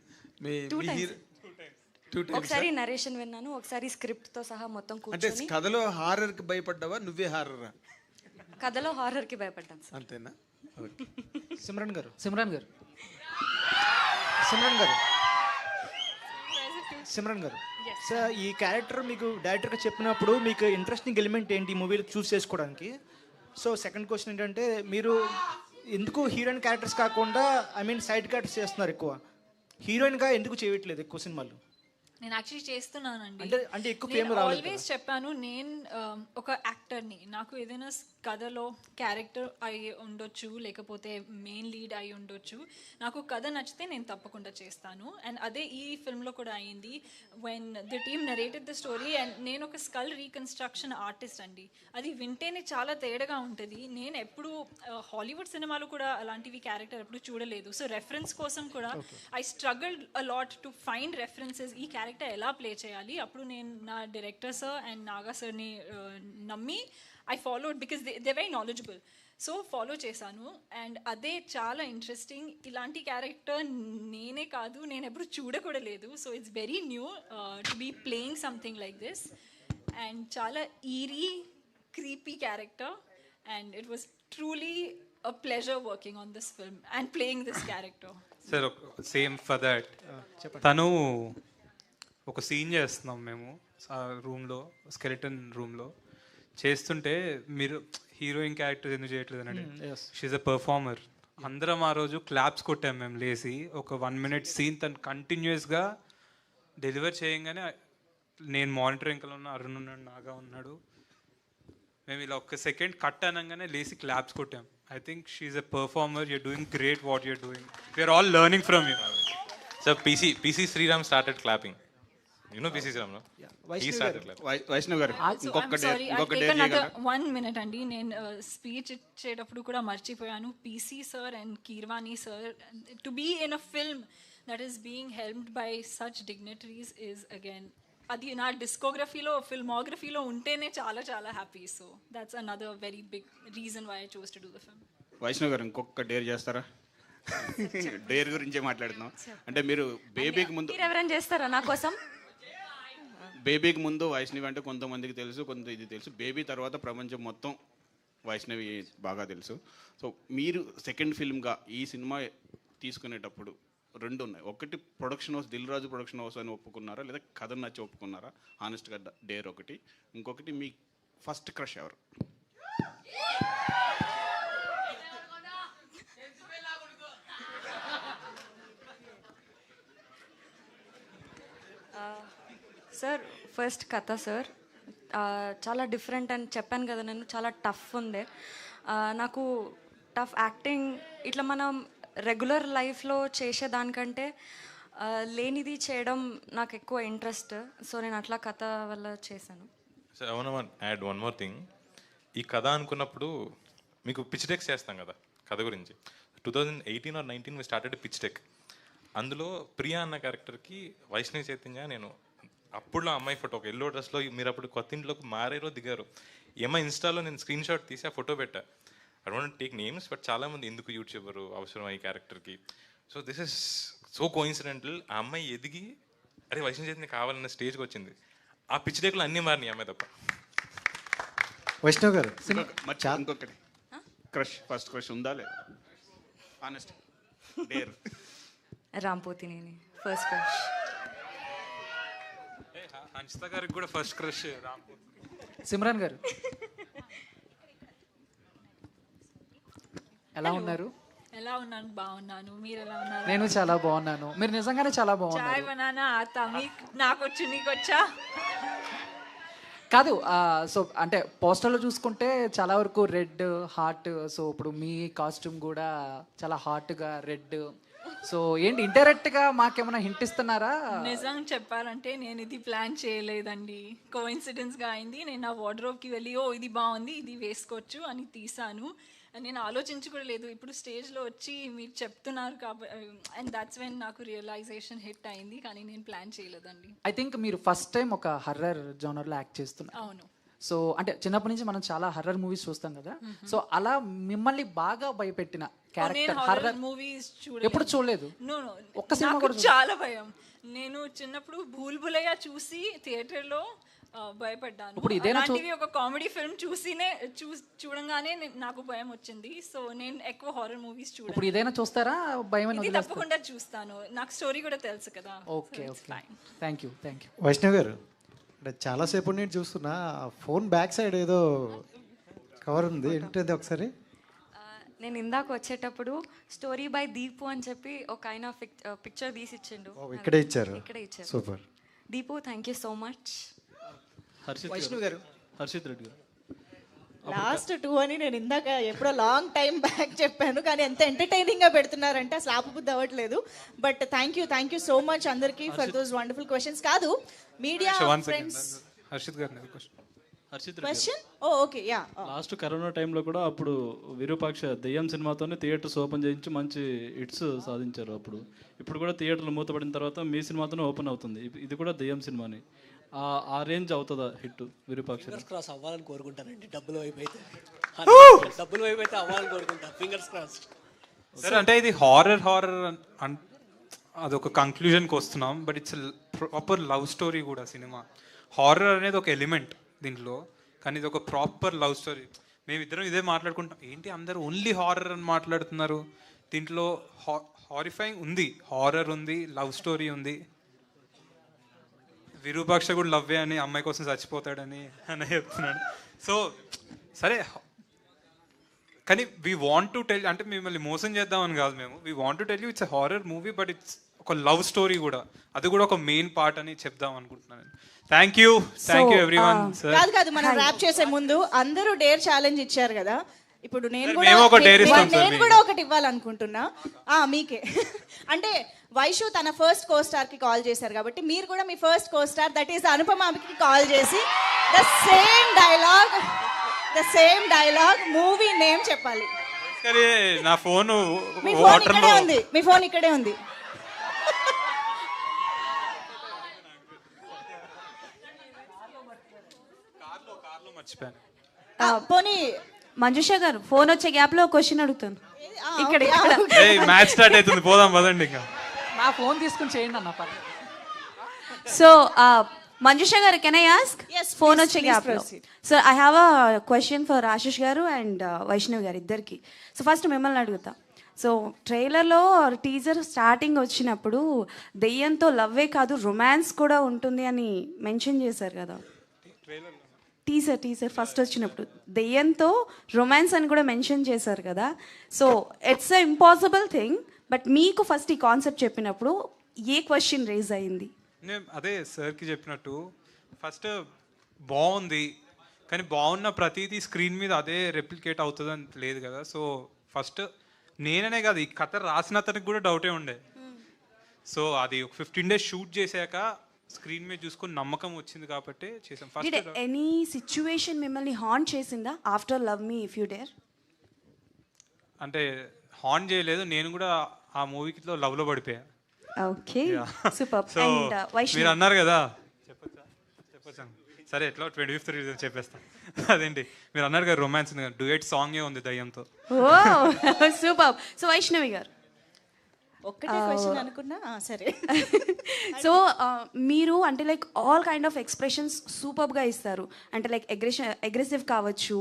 ఒకసారి నరేషన్ విన్నాను, ఒకసారి స్క్రిప్ట్తో సహా మొత్తం అంటే కూర్చొని. కథలో హారర్కి భయపడ్డావా, నువ్వే హారరా? కథలో హారర్కి భయపడ్డాను సార్. అంతేనా? సిమ్రన్ గారు సార్, ఈ క్యారెక్టర్ మీకు డైరెక్టర్గా చెప్పినప్పుడు మీకు ఇంట్రెస్టింగ్ ఎలిమెంట్ ఏంటి ఈ మూవీలో చూస్ చేసుకోవడానికి? సో సెకండ్ క్వశ్చన్ ఏంటంటే, మీరు ఎందుకు హీరోయిన్ క్యారెక్టర్స్ కాకుండా సైడ్ క్యారెక్టర్స్ చేస్తున్నారు ఎక్కువ? హీరోయిన్గా ఎందుకు చేయట్లేదు ఎక్కువ సినిమాలు? నేను యాక్చువల్లీ చేస్తున్నానండి. అంటే ఎక్కువ ఫేమ్ రాలేదు. ఆల్వేస్ చెప్పాను, నేను ఒక యాక్టర్ని, నాకు ఏదైనా కథలో క్యారెక్టర్ అయి ఉండొచ్చు, లేకపోతే మెయిన్ లీడ్ అయి ఉండొచ్చు, నాకు కథ నచ్చితే నేను తప్పకుండా చేస్తాను. అండ్ అదే ఈ ఫిల్మ్లో కూడా అయింది. When the team narrated the story, and నేను ఒక స్కల్ రీకన్స్ట్రక్షన్ ఆర్టిస్ట్ అండి, అది వింటేనే చాలా తేడాగా ఉంటుంది. నేను ఎప్పుడు హాలీవుడ్ సినిమాలో కూడా అలాంటివి క్యారెక్టర్ ఎప్పుడు చూడలేదు. సో రెఫరెన్స్ కోసం కూడా I struggled a lot to find references, ఈ క్యారెక్టర్ ఎలా ప్లే చేయాలి. అప్పుడు నేను నా డైరెక్టర్ సార్ అండ్ నాగా సార్ని నమ్మి I followed, because they very knowledgeable. So follow చేశాను. అండ్ అదే చాలా ఇంట్రెస్టింగ్. ఇలాంటి క్యారెక్టర్ నేనే కాదు, నేను ఎప్పుడు చూడకూడలేదు. So it's very new to be playing something like this. And చాలా eerie creepy character, and it was truly a pleasure working on this film and playing this character. Sir same for that, తను ఒక scene చేస్తున్నాం మేము రూమ్లో, skeleton రూమ్లో చేస్తుంటే మీరు heroine character ఎందుకు చేయట్లేదు అని, షీఈ్ అ పర్ఫార్మర్. అందరం ఆ రోజు క్లాప్స్ కొట్టాం మేము లేసి. ఒక 1 minute సీన్ తను కంటిన్యూస్గా డెలివర్ చేయంగానే, నేను మానిటర్ వెంకలు ఉన్న, అరుణ్ ఉన్నాడు, నాగా ఉన్నాడు, మేము ఇలా ఒక్క సెకండ్ కట్ అనగానే లేసి క్లాప్స్ కొట్టాం. I think she a performer, you're doing great what you're doing, we're all learning from you. Sir PC Sriram started clapping. You know PC Sriram, no? He started clapping. Vaishnav గారు ఇంకొక one minute అండి, నేను speech ఇచ్చేటప్పుడు కూడా మర్చిపోయాను. PC sir and Kirwani sir, to be in a film that is being helmed by such dignitaries is again, అది నా డిస్కోగ్రఫీలో ఫిల్మోగ్రఫీలో ఉంటేనే చాలా చాలా happy. So that's another very big reason why I chose to do the film. Vaishnav గారు ఇంకొక dare చేస్తారా? Dare గురించే మాట్లాడుతున్నాం. అంటే మీరు బేబీకి ముందు ఎవరైనా చేస్తారా నా కోసం? బేబీకి ముందు వైష్ణవి అంటే కొంతమందికి తెలుసు, కొంత ఇది తెలుసు. బేబీ తర్వాత ప్రపంచం మొత్తం వైష్ణవి బాగా తెలుసు. సో మీరు సెకండ్ ఫిల్మ్గా ఈ సినిమా తీసుకునేటప్పుడు 2 ఉన్నాయి. ఒకటి production house, Dil Raju production house అని ఒప్పుకున్నారా, లేదా కథ నచ్చి ఒప్పుకున్నారా? హానెస్ట్గా డేర్ ఒకటి. ఇంకొకటి మీ ఫస్ట్ క్రష్ ఎవరు? సార్ ఫస్ట్ కథ సార్ చాలా డిఫరెంట్ అని చెప్పాను కదా, నేను చాలా టఫ్ ఉండే. నాకు టఫ్ యాక్టింగ్ ఇట్లా మనం రెగ్యులర్ లైఫ్లో చేసేదానికంటే లేనిది చేయడం నాకు ఎక్కువ ఇంట్రెస్ట్. సో నేను అట్లా కథ వల్ల చేశాను. So I want to add one more thing. ఈ కథ అనుకున్నప్పుడు మీకు పిచ్ డెక్స్ చేస్తాం కదా కథ గురించి. 2018 or 19 we started pitch deck. అందులో ప్రియా అన్న క్యారెక్టర్కి వైష్ణవి చైతన్య, నేను అప్పుడులో అమ్మాయి ఫోటో, ఒక ఎల్లో డ్రెస్లో, మీరు అప్పుడు కొత్త ఇంట్లోకి మారేరో దిగారు. ఏమో ఇన్స్టాలో నేను స్క్రీన్ షాట్ తీసి ఆ ఫోటో పెట్టా. I don't take names, but చాలామంది ఎందుకు యూట్యూబర్ అవసరం ఈ క్యారెక్టర్కి. So this is so coincidental, ఆ అమ్మాయి ఎదిగి అరే వైష్ణవి చైతన్య కావాలన్న స్టేజ్కి వచ్చింది. ఆ పిచ్చిడేకులు అన్నీ మారినాయి అమ్మాయి తప్ప. వైష్ణవ్ గారు ఇంకొకటి క్రష్, ఫస్ట్ క్రష్ ఉందా లేదా? Honest dare. Ram Pothineni first crush. Hanshitha గారికి కూడా ఫస్ట్ క్రష్ రాంపోతి. సిమ్రాన్ గారు ఎలా ఉన్నారు? ఎలా ఉన్నాను? బాగున్నాను. మీరు ఎలా ఉన్నారు? నేను చాలా బాగున్నాను. మీరు నిజంగానే చాలా చాయ్ బాగున్నారు. బనానా ఆతా మీకు నాకు వచ్చు నీకు వచ్చా? కాదు సో అంటే పోస్టర్లో చూసుకుంటే చాలా వరకు రెడ్ హార్ట్. సో ఇప్పుడు మీ కాస్ట్యూమ్ కూడా చాలా హాట్గా రెడ్. సో ఏంటి ఇండైరెక్ట్గా మాకేమైనా హింట్ ఇస్తున్నారా? నిజం చెప్పాలంటే నేను ఇది ప్లాన్ చేయలేదండి. కోఇన్సిడెన్స్గా అయింది. నేను నా వార్డ్రోబ్కి వెళ్ళి ఓ ఇది బాగుంది ఇది వేసుకోవచ్చు అని తీసాను. నేను ఆలోచించి కూడా లేదు. ఇప్పుడు స్టేజ్లో వచ్చి మీరు చెప్తున్నారు కాబట్టి అండ్ దట్స్ వెన్ నాకు రియలైజేషన్ హిట్ అయింది. కానీ నేను ప్లాన్ చేయలేదండి. ఐ థింక్ మీరు ఫస్ట్ టైం ఒక హర్రర్ జోనర్లో యాక్ట్ చేస్తున్నారు. అవును. సో అంటే చిన్నప్పటి నుంచి మనం చాలా హర్రర్ మూవీస్ చూస్తాం కదా. సో అలా మిమ్మల్ని బాగా భయపెట్టిన క్యారెక్టర్ హర్రర్ మూవీస్ ఎప్పుడు చూడలేదు? ఒక్క సినిమా నాకు కూడా చాలా భయం. నేను చిన్నప్పుడు భూల్ భులయ్యా చూసి థియేటర్లో భయపడ్డాను. ఇప్పుడు ఇదేనా అలాంటివి ఒక కామెడీ ఫిల్మ్ చూడంగానే నాకు భయం వచ్చింది. సో నేను ఎక్కువ హారర్ మూవీస్ చూడాను. ఇప్పుడు ఇదేనా చూస్తారా? భయం ఇది తప్పకుండా చూస్తాను. నాకు స్టోరీ కూడా తెలుసు కదా. Okay okay thank you. Vaishnav గారు అంటే చాలాసేపు నేను చూస్తున్నా ఫోన్ బ్యాక్ సైడ్ ఏదో కవర్ ఉంది, ఏంటది ఒకసారి? నేను ఇందాక వచ్చేటప్పుడు స్టోరీ బై దీపు అని చెప్పి ఒక ఆయన పిక్చర్ తీసి ఇచ్చిండు. ఇక్కడే ఇచ్చారు. ఇక్కడే ఇచ్చారు. Super Deepu, thank you so much. Vaishnav గారు, హర్షిత్ రెడ్డి గారు. లాస్ట్ 2 అని నేను ఇందాక ఎప్పుడో లాంగ్ టైం బ్యాక్ చెప్పాను. కానీ ఎంత ఎంటర్టైనింగ్గా పెడుతున్నారంటే అసలు ఆపబుద్ధి అవ్వట్లేదు. But thank you so much అందరికీ ఫర్ దోస్ వండర్ఫుల్ క్వశ్చన్స్. కాదు మీడియా ఫ్రెండ్స్ హర్షిత్ గారు question okay yeah last corona టైంలో కూడా అప్పుడు విరూపాక్ష దెయ్యం సినిమాతోనే థియేటర్స్ ఓపెన్ చేయించి మంచి హిట్స్ సాధించారు. అప్పుడు ఇప్పుడు కూడా థియేటర్లు మూతపడిన తర్వాత మీ సినిమాతోనే ఓపెన్ అవుతుంది. ఇది కూడా దెయ్యం సినిమాని. ఆ రేంజ్ అవుతుందా హిట్ విరూపాక్ష? క్రాస్ అవ్వాలని కోరుకుంటానండి. డబ్బులు వైపు అయితే అవ్వాలని కోరుకుంటా. Fingers cross. సార్ అంటే ఇది హారర్ అదొక కంక్లూజన్కి వస్తున్నాం. But it's proper love story కూడా సినిమా. హారర్ అనేది ఒక ఎలిమెంట్ దీంట్లో, కానీ ఇది ఒక ప్రాపర్ లవ్ స్టోరీ. మేమిద్దరం ఇదే మాట్లాడుకుంటాం, ఏంటి అందరూ ఓన్లీ హారర్ అని మాట్లాడుతున్నారు. దీంట్లో హారిఫైయింగ్ ఉంది, హారర్ ఉంది, లవ్ స్టోరీ ఉంది. విరూపాక్ష కూడా లవ్వే అని అమ్మాయి కోసం చచ్చిపోతాడని అని చెప్తున్నాడు. సో సరే, కానీ వీ వాంట్ టు టెల్, అంటే మిమ్మల్ని మోసం చేద్దామని కాదు మేము. We want to tell you it's a horror movie, but it's ఒక లవ్ స్టోరీ కూడా, అది కూడా ఒక మెయిన్ పార్ట్ అని చెప్దాం అనుకుంటున్నాను. Thank you everyone. కాదు మనం ర్యాప్ చేసే ముందు అందరూ డేర్ ఛాలెంజ్ ఇచ్చారు కదా. ఇప్పుడు నేను కూడా ఒకటి ఇవ్వాలనుకుంటున్నా మీకే. అంటే వైషు తన ఫస్ట్ కో స్టార్ కి కాల్ చేశారు కాబట్టి మీరు కూడా మీ first co-star that is అనుపమాకి కాల్ చేసి the same dialogue movie name చెప్పాలి. నా ఫోన్ మీ ఫోన్ ఇక్కడే ఉంది. పోనీ మంజుష గారు ఫోన్ వచ్చే గ్యాప్ లో క్వశ్చన్ అడుగుతాను. ఇక్కడ మ్యాచ్ స్టార్ట్ అవుతుంది, పోదాం పదండి. ఇంకా నా ఫోన్ తీసుకుని చేయండి అన్న. సో మంజుష గారు, కెన్ ఐ ఆస్క్? ఫోన్ వచ్చే గ్యాప్ లో. So I have a question for Ashish గారు అండ్ వైష్ణవ్ గారు ఇద్దరికి. సో ఫస్ట్ మిమ్మల్ని అడుగుతా. సో ట్రైలర్లో టీజర్ స్టార్టింగ్ వచ్చినప్పుడు దెయ్యంతో లవ్వే కాదు రొమాన్స్ కూడా ఉంటుంది అని మెన్షన్ చేశారు కదా. టీజర్ ఫస్ట్ వచ్చినప్పుడు దెయ్యంతో రొమాన్స్ అని కూడా మెన్షన్ చేశారు కదా. So it's a impossible thing, but మీకు ఫస్ట్ ఈ కాన్సెప్ట్ చెప్పినప్పుడు ఏ క్వశ్చన్ రేజ్ అయింది? అదే సార్కి చెప్పినట్టు ఫస్ట్ బాగుంది, కానీ బాగున్న ప్రతిదీ స్క్రీన్ మీద అదే రెప్లికేట్ అవుతుందని లేదు కదా. సో ఫస్ట్ నేననే కాదు, ఈ కథ రాసిన అతనికి కూడా డౌటే ఉండే. సో అది 15 days షూట్ చేశాక స్క్రీన్ మీద చూసుకొని నమ్మకం వచ్చింది కాబట్టి చేసాం. ఫస్ట్ ఎనీ సిచ్యువేషన్ మిమ్మల్ని హాంట్ చేసిందా after love me if you dare? అంటే హాంట్ చేయలేదు, నేను కూడా ఆ మూవీలో లవ్ లో పడిపోయా. Okay super. సో మీరు అన్నారు కదా, చెప్పచ్చా? సరే ఎట్లా 25th రిలీజ్ చెప్పేస్తాం. అదేంటి మీరు అన్నారు కదా రొమాన్స్, డ్యూయట్ సాంగే ఉంది దయ్యంతో. ఓ సూపర్. సో వైష్ణవి గారు, ఒక్కటే క్వశ్చన్ అనుకున్నా సరే. సో మీరు అంటే like all kind of expressions సూపర్గా ఇస్తారు. అంటే లైక్ అగ్రెసివ్ కావచ్చు,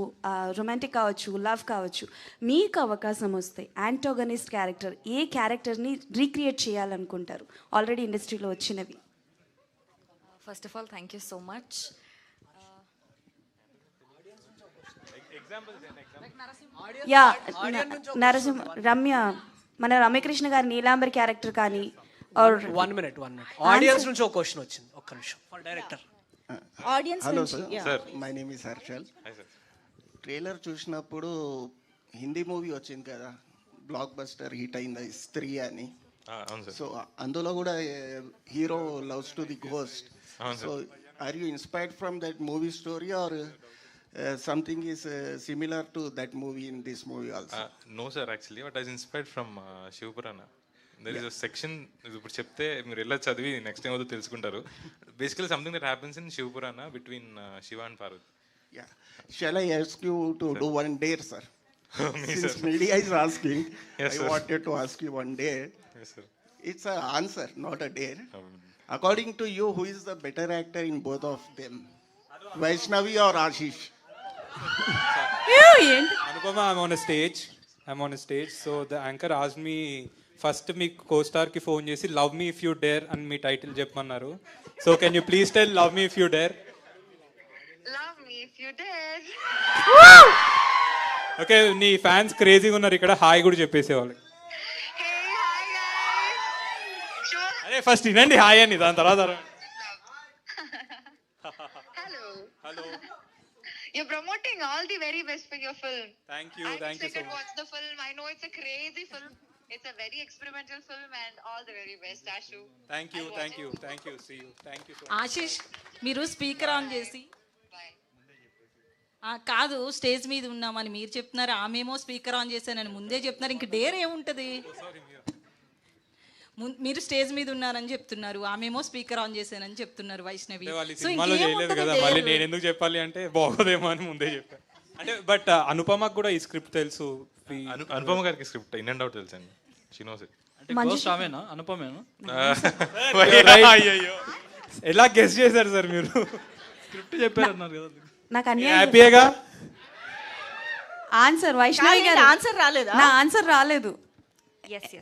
రొమాంటిక్ కావచ్చు, లవ్ కావచ్చు. మీకు అవకాశం వస్తే యాంటోగనిస్ట్ క్యారెక్టర్ ఏ క్యారెక్టర్ని రీక్రియేట్ చేయాలనుకుంటారు ఆల్రెడీ ఇండస్ట్రీలో వచ్చినవి? First of all thank you so much. Yeah Narasimha Ramya మన రమ్యకృష్ణ గారి నీలాంబరి క్యారెక్టర్ కానీ వన్ మినిట్ ఆడియన్స్ నుంచి ఒక క్వశ్చన్ వచ్చింది, ఒక్క నిమిషం ఫర్ డైరెక్టర్. ఆడియన్స్ హలో నుంచి sir, my name is Harshal. Trailer చూసినప్పుడు హిందీ మూవీ వచ్చింది కదా, బ్లాక్ బస్టర్ హిట్ అయింది స్త్రీ అని. సో అందులో కూడా hero loves to the ghost. So are you inspired from that movie story or something is similar to that movie in this movie also? No sir, actually but I was inspired from Shivpurana. There is a section ఇప్పుడు చెప్తే మీరు ఎలా చదివి next time అవుతుందో తెలుసుకుంటారు. Basically something that happens in Shivpurana between Shiva and Parvati. Yeah. Shall I ask you to do one dare, sir? Since sir. media is asking, Yes, I sir. wanted to ask you one dare. Yes sir. It's an answer, not a dare. According to you, who is the better actor in both of them? Vaishnavi or Ashish? Anupama, I'm on a stage. So the anchor asked me first me co-star కి phone చేసి love me if you dare అని మీ title చెప్పమన్నారు. So can you please tell love me if you dare? Love me if you dare. Okay, నీ fans క్రేజీగా ఉన్నారు ఇక్కడ, hi కూడా చెప్పేసేవాళ్ళు. అరే ఫస్ట్ వినండి హాయ్ అని, దాని తర్వాత Hello. You're promoting all the very best for your film. Thank you so much. Watch the film. I know it's a crazy film. It's a very experimental film and all the very best, Ashu. Thank you. See you. Thank you so much. Ashish మీరు speaker on చేసి కాదు stage మీద ఉన్నామని మీరు చెప్తున్నారు, ఆమెమో speaker on చేశానని ముందే చెప్తున్నారు. ఇంక డేర్ ఏముంటది? మీరు స్టేజ్ మీద ఉన్నారని చెప్తున్నారు, ఆమెమో స్పీకర్ ఆన్ చేశానని చెప్తున్నారు వైష్ణవి. సినిమాలో చేయలేదు కదా, మళ్ళీ నేను ఎందుకు చెప్పాలి అంటే బాగోదేమో అని ముందే చెప్పాను. అంటే బట్ అనుపమకు కూడా ఈ స్క్రిప్ట్ తెలుసు. అనుపమ గారికి స్క్రిప్ట్ ఇన్ అండ్ అవుట్ తెలుసు అండి. She knows it. గోస్ట్ ఆమెనా అనుపమేనా? అయ్యో ఎలా గెస్ చేశారు సార్ మీరు? స్క్రిప్ట్ చెప్పారన్నారు కదా. నాకు అన్ని హ్యాపీగా ఆన్సర్ వైష్ణవి గారు ఆన్సర్ రాలేదా? నా ఆన్సర్ రాలేదు.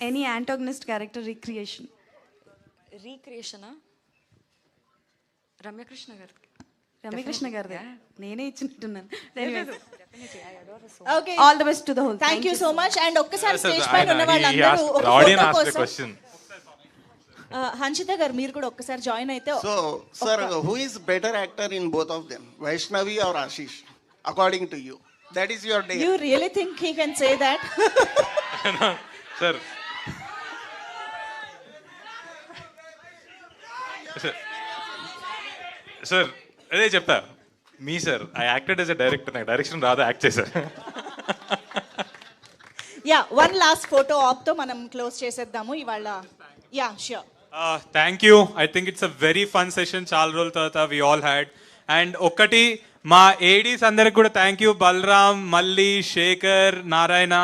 Any antagonist character recreation. రీక్రియేషనా? రమ్యకృష్ణ గారిదే నేనే ఇచ్చినట్టున్నాను. Okay. All the best to the whole. Thank you so much. And ఒక్కసారి స్టేజ్ పైన ఉన్న The audience asked a question. Hanshitha గారు మీరు కూడా ఒక్కసారి జాయిన్ అయితే. So, sir, who is better actor in both of them? Vaishnavi or Ashish? According to you. That is your dare. You really think he can say that? Sir. Sir అదే చెప్తా. మీ sir I acted as a director, నాకు direction రాదు, act చేశారు. Yeah one last photo ఆప్ తో మనం క్లోజ్ చేసేద్దాము ఇవాళ. Yeah sure. Thank you. I think it's a very fun session. చాలా రోజుల తర్వాత వి ఆల్ హ్యాడ్. అండ్ ఒక్కటి మా ఏడీస్ అందరికి కూడా థ్యాంక్ యూ. బలరామ్, మల్లి, శేఖర్, నారాయణ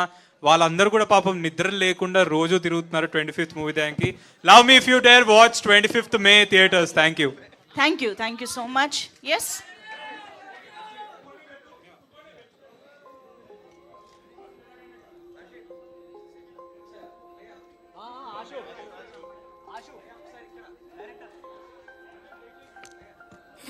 వాళ్ళందరూ కూడా పాపం నిద్ర లేకుండా రోజు తిరుగుతున్నారు 25th movie. Thank you. Love me if you dare watch 25th May theatres. Thank you. Thank you so much. Yes.